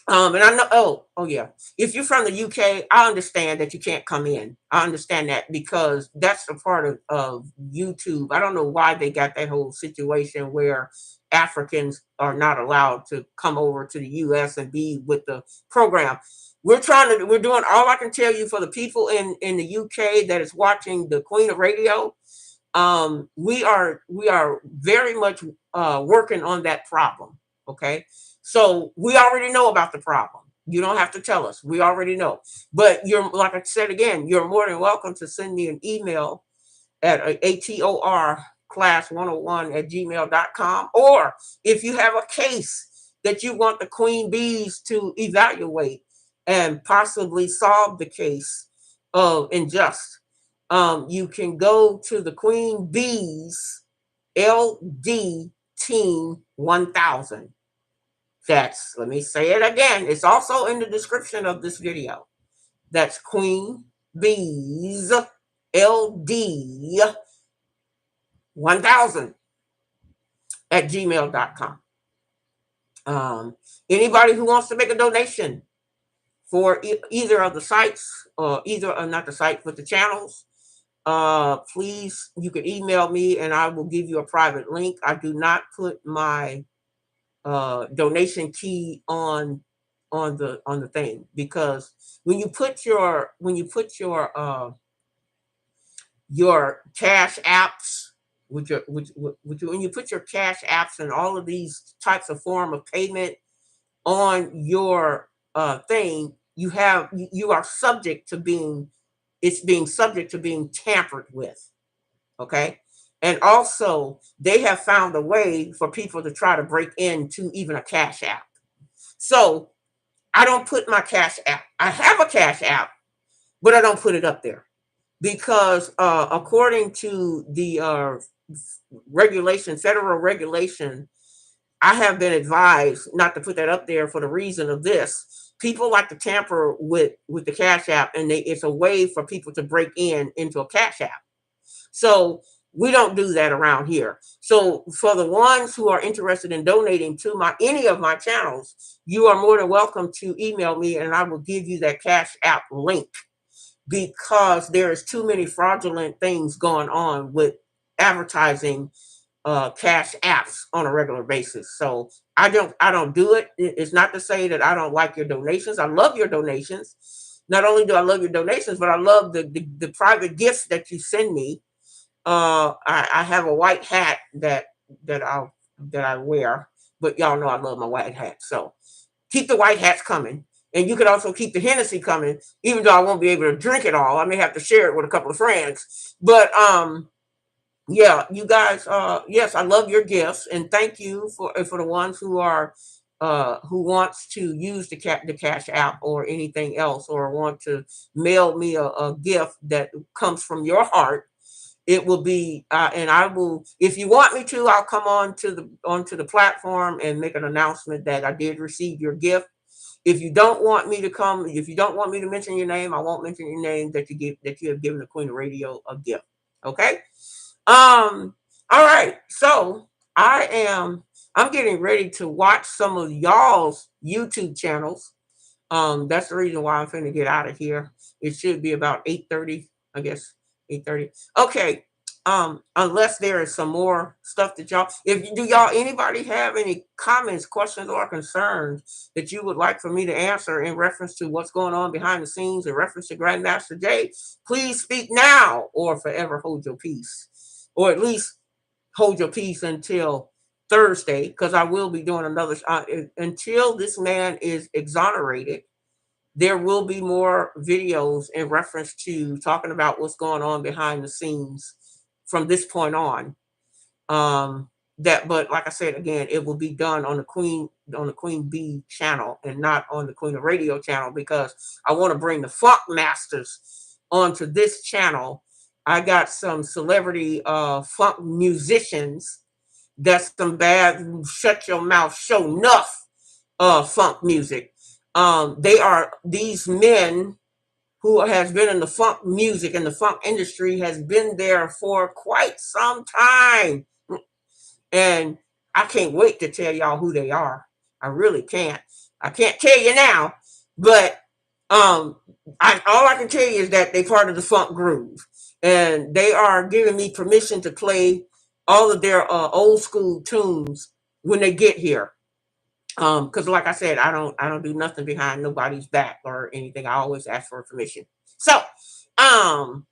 Speaker 1: and I know, oh yeah. If you're from the UK, I understand that you can't come in. I understand that because that's a part of YouTube. I don't know why they got that whole situation where Africans are not allowed to come over to the US and be with the program. We're doing all I can tell you for the people in the UK that is watching the Queen of Radio. We are very much working on that problem. Okay. So we already know about the problem. You don't have to tell us. We already know. But like I said again, you're more than welcome to send me an email at atorclass101@gmail.com. Or if you have a case that you want the Queen Bees to evaluate and possibly solve the case of unjust, you can go to the Queen Bees LD Team 1000. Let me say it again. It's also in the description of this video. That's Queen Bees LD 1000 at gmail.com. Anybody who wants to make a donation for either of the sites, or not the site, but the channels, please, you can email me and I will give you a private link. I do not put my donation key on the thing, because when you put your cash apps when you put your cash apps and all of these types of form of payment on your thing, you are subject to being tampered with. Okay. And also, they have found a way for people to try to break into even a Cash App. So I don't put my Cash App. I have a Cash App, but I don't put it up there because according to the regulation, federal regulation, I have been advised not to put that up there for the reason of this. People like to tamper with the Cash App, and it's a way for people to break into a Cash App. So we don't do that around here. So for the ones who are interested in donating to any of my channels, you are more than welcome to email me, and I will give you that Cash App link, because there is too many fraudulent things going on with advertising Cash Apps on a regular basis. So I don't do it. It's not to say that I don't like your donations. I love your donations. Not only do I love your donations, but I love the private gifts that you send me. I have a white hat that I wear, but y'all know I love my white hat. So keep the white hats coming. And you can also keep the Hennessy coming, even though I won't be able to drink it all. I may have to share it with a couple of friends. But yeah, you guys, yes, I love your gifts, and thank you for the ones who wants to use the Cash App or anything else, or want to mail me a gift that comes from your heart. It will be, and I will, if you want me to, I'll come onto the platform and make an announcement that I did receive your gift. If you don't want me to come, if you don't want me to mention your name, I won't mention your name, that you have given the Queen of Radio a gift. Okay. All right. So I'm getting ready to watch some of y'all's YouTube channels. That's the reason why I'm finna get out of here. It should be about 8:30, I guess. 8:30. Okay. Unless there is some more stuff that y'all, if do y'all anybody have any comments, questions, or concerns that you would like for me to answer in reference to what's going on behind the scenes in reference to Grandmaster Jay, please speak now or forever hold your peace. Or at least hold your peace until Thursday, because I will be doing another until this man is exonerated. There will be more videos in reference to talking about what's going on behind the scenes from this point on. But like I said again, it will be done on the Queen Bee channel and not on the Queen of Radio channel, because I want to bring the Funk Masters onto this channel. I got some celebrity funk musicians. That's some bad shut your mouth show enough funk music. They are these men who has been in the funk music and the funk industry, has been there for quite some time. And I can't wait to tell y'all who they are. I really can't. I can't tell you now, but all I can tell you is that they part of the funk groove, and they are giving me permission to play all of their old school tunes when they get here. Because like I said, I don't do nothing behind nobody's back or anything. I always ask for permission. So, um,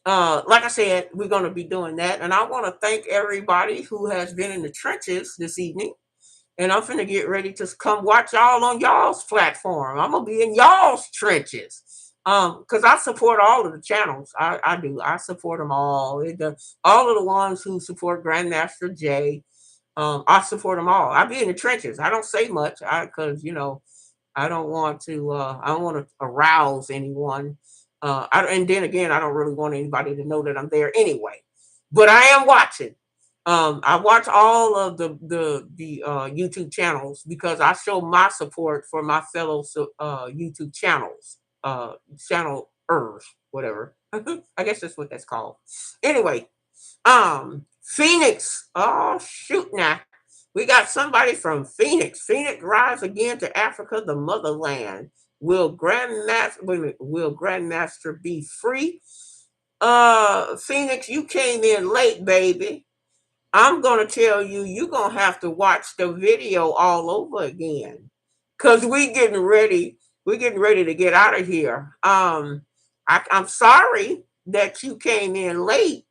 Speaker 1: like I said, we're going to be doing that. And I want to thank everybody who has been in the trenches this evening. And I'm finna get ready to come watch y'all on y'all's platform. I'm gonna be in y'all's trenches. Because I support all of the channels. I do. I support them all. All of the ones who support Grandmaster Jay. I support them all. I be in the trenches. I don't say much, because I don't want to arouse anyone. And then again, I don't really want anybody to know that I'm there anyway. But I am watching. I watch all of the YouTube channels, because I show my support for my fellow YouTube channels, channelers, whatever. I guess that's what that's called. Anyway, Phoenix. Oh shoot! Now we got somebody from Phoenix. Phoenix rise again to Africa, the motherland. Will Grandmaster be free? Phoenix, you came in late, baby. I'm gonna tell you, you're gonna have to watch the video all over again, cause We're getting ready to get out of here. I'm sorry that you came in late,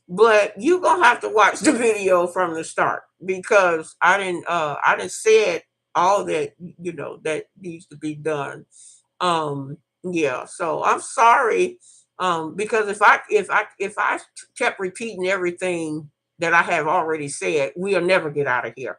Speaker 1: but you gonna have to watch the video from the start, because I didn't say it all that that needs to be done. Yeah, so I'm sorry Because if I kept repeating everything that I have already said, we'll never get out of here.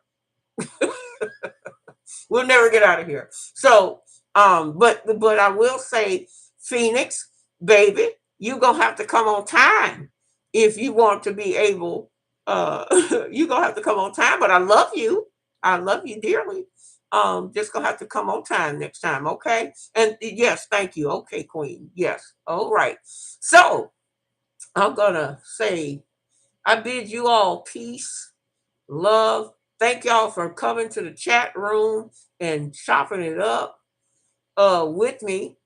Speaker 1: We'll never get out of here. So, but I will say, Phoenix, baby, you gonna have to come on time if you want to be able. You gonna have to come on time. But I love you. I love you dearly. Just gonna have to come on time next time, okay? And yes, thank you. Okay, Queen. Yes. All right. So I'm gonna say I bid you all peace, love. Thank y'all for coming to the chat room and chopping it up with me.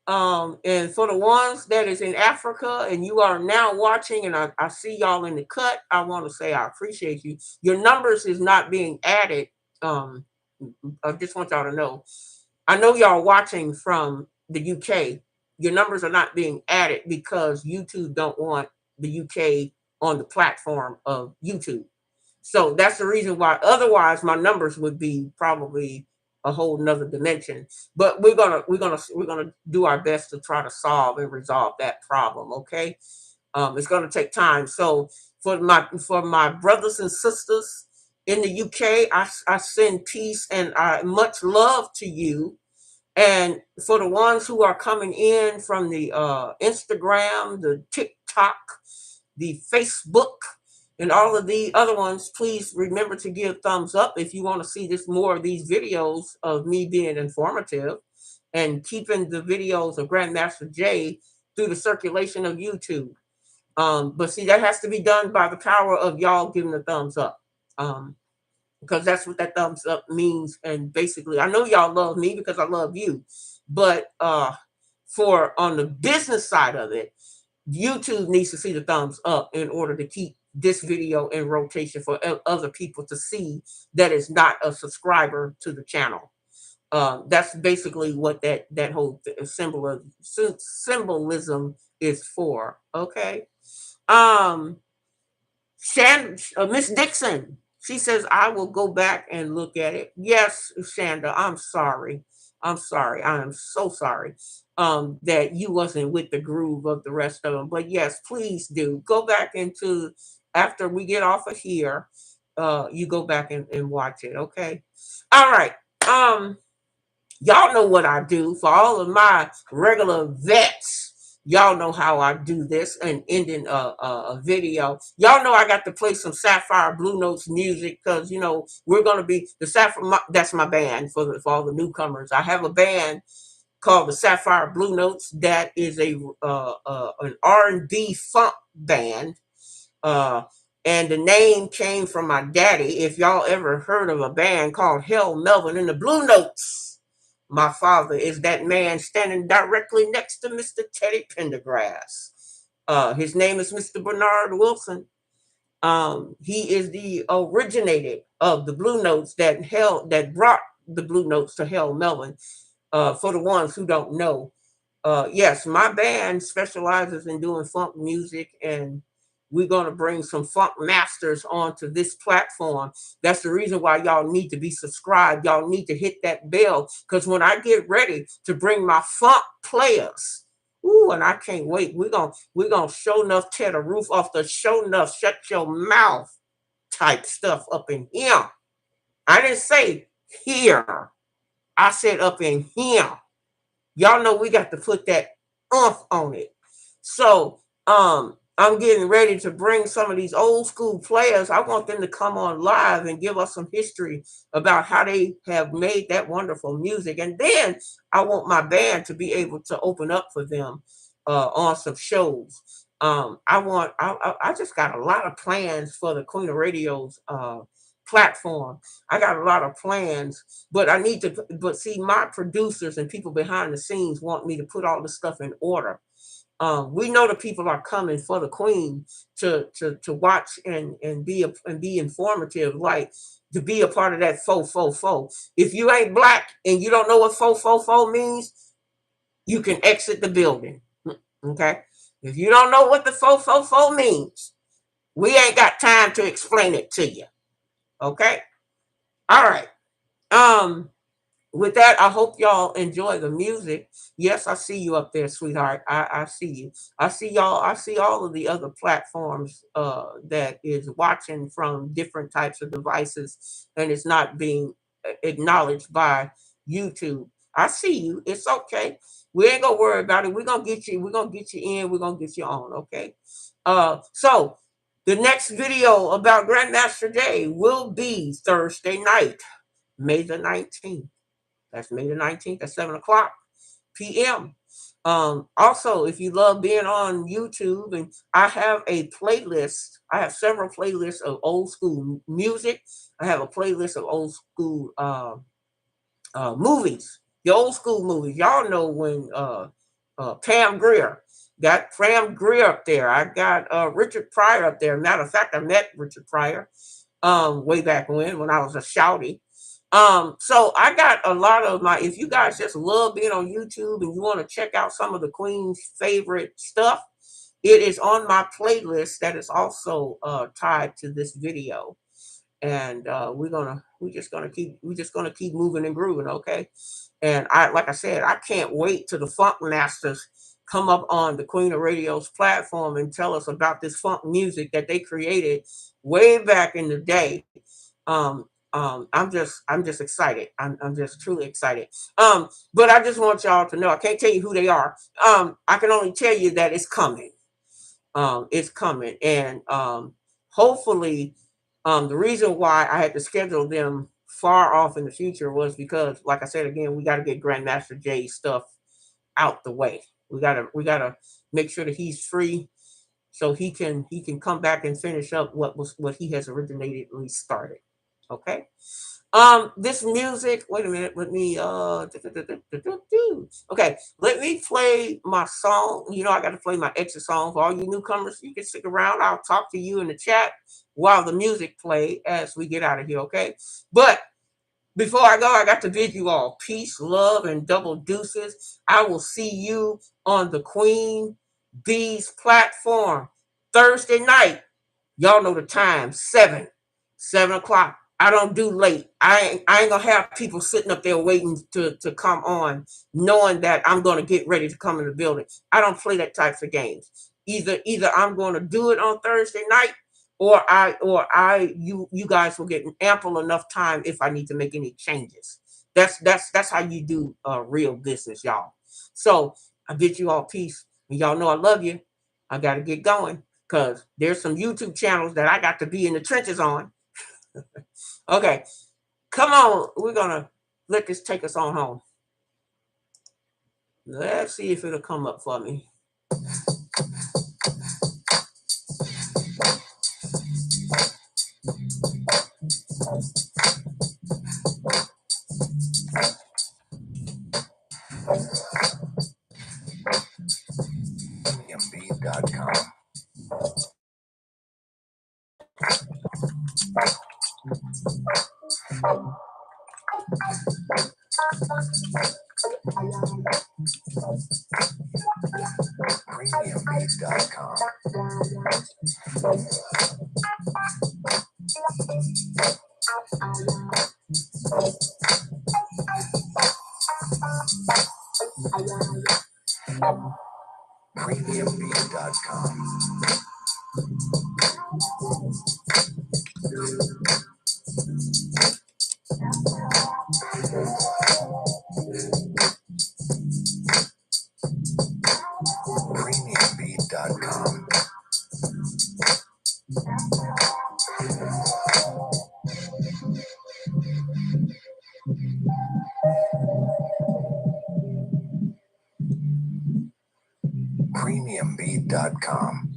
Speaker 1: And for the ones that is in Africa and you are now watching, and I see y'all in the cut, I want to say I appreciate you. Your numbers is not being added. Um, I just want y'all to know. I know y'all watching from the UK. Your numbers are not being added because YouTube don't want the UK on the platform of YouTube. So that's the reason why. Otherwise, my numbers would be probably a whole nother dimension. But we're gonna do our best to try to solve and resolve that problem. Okay, it's gonna take time. So for my brothers and sisters in the UK, I send peace and much love to you. And for the ones who are coming in from the Instagram, the TikTok, the Facebook, and all of the other ones, please remember to give thumbs up if you want to see this more of these videos of me being informative and keeping the videos of Grandmaster Jay through the circulation of YouTube. But see, that has to be done by the power of y'all giving the thumbs up. Because that's what that thumbs up means. And basically, I know y'all love me because I love you. But for on the business side of it, YouTube needs to see the thumbs up in order to keep this video in rotation for other people to see that is not a subscriber to the channel. That's basically what that whole symbolism is for. Okay. Um, Miss Dixon, she says, I will go back and look at it. Yes, Shanda, I'm sorry. I'm sorry. I am so sorry that you wasn't with the groove of the rest of them. But yes, please do. Go back into, after we get off of here, you go back and watch it, okay? All right. Um, Y'all know what I do. For all of my regular vets, y'all know how I do this and ending a video. Y'all know I got to play some Sapphire Blue Notes music because we're gonna be the Sapphire. That's my band for all the newcomers. I have a band called the Sapphire Blue Notes. That is an R&B funk band. Uh, and the name came from my daddy. If y'all ever heard of a band called Hell Melvin and the Blue Notes, my father is that man standing directly next to Mr. Teddy Pendergrass. His name is Mr. Bernard Wilson. He is the originated of the Blue Notes that brought the Blue Notes to Hell Melvin. For the ones who don't know, yes, my band specializes in doing funk music, and we're going to bring some funk masters onto this platform. That's the reason why y'all need to be subscribed. Y'all need to hit that bell because when I get ready to bring my funk players, ooh, and I can't wait. We're gonna show enough tear the roof off the show enough, shut your mouth type stuff up in here. I didn't say here. I said up in here. Y'all know we got to put that umph on it. So I'm getting ready to bring some of these old school players. I want them to come on live and give us some history about how they have made that wonderful music. And then I want my band to be able to open up for them on some shows. I just got a lot of plans for the Queen of Radio's platform. I got a lot of plans, but but see, my producers and people behind the scenes want me to put all this stuff in order. We know the people are coming for the Queen to watch and be informative, like to be a part of that faux faux faux. If you ain't black and you don't know what faux faux faux means, you can exit the building. Okay, if you don't know what the faux faux faux means, we ain't got time to explain it to you. Okay, all right. Um, with that, I hope y'all enjoy the music. Yes, I see you up there, sweetheart. I see you. I see y'all. I see all of the other platforms that is watching from different types of devices, and it's not being acknowledged by YouTube. I see you. It's okay. We ain't gonna worry about it. We're gonna get you. We're gonna get you in. We're gonna get you on. Okay. So the next video about Grandmaster Day will be Thursday night, May the 19th. That's May the 19th at 7 o'clock p.m. Also, if you love being on YouTube, and I have a playlist, I have several playlists of old school music. I have a playlist of old school movies, the old school movies. Y'all know when Pam Grier, got Pam Grier up there. I got Richard Pryor up there. Matter of fact, I met Richard Pryor way back when I was a shouty. So I got a lot of my, if you guys just love being on YouTube and you want to check out some of the Queen's favorite stuff, it is on my playlist that is also tied to this video. And we're just gonna keep moving and grooving, okay? And like I said, I can't wait till the Funk Masters come up on the Queen of Radio's platform and tell us about this funk music that they created way back in the day. I'm just excited. I'm just truly excited. But I just want y'all to know, I can't tell you who they are. I can only tell you that it's coming. It's coming. And hopefully, the reason why I had to schedule them far off in the future was because, like I said again, we got to get Grandmaster Jay's stuff out the way. We gotta make sure that he's free, so he can come back and finish up what he has originally started. Okay. This music, wait a minute, let me okay, let me play my song. You know, I gotta play my exit song. For all you newcomers, you can stick around. I'll talk to you in the chat while the music play as we get out of here, okay? But before I go, I got to bid you all peace, love, and double deuces. I will see you on the Queen Bee's platform Thursday night. Y'all know the time, 7 o'clock. I don't do late. I ain't gonna have people sitting up there waiting to come on, knowing that I'm gonna get ready to come in the building. I don't play that types of games. Either I'm gonna do it on Thursday night, or you guys will get ample enough time if I need to make any changes. That's how you do real business, y'all. So I bid you all peace. And y'all know I love you. I gotta get going, because there's some YouTube channels that I got to be in the trenches on. Okay, come on. We're going to let this take us on home. Let's see if it'll come up for me. GMJ.com. Premiumbeat.com. Premiumbeat.com. Premiumbeat.com. Premiumbeat.com.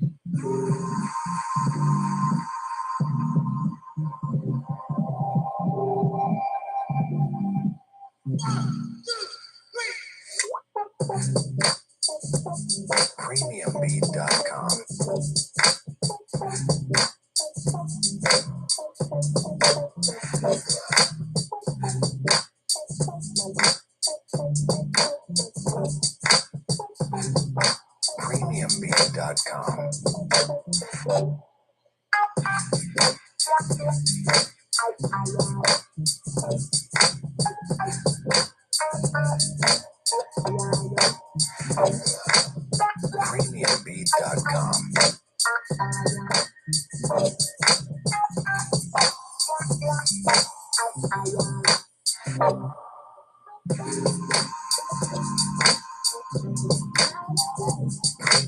Speaker 1: Premiumbeat.com. Premiumbeat.com.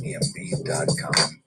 Speaker 2: GMB.com.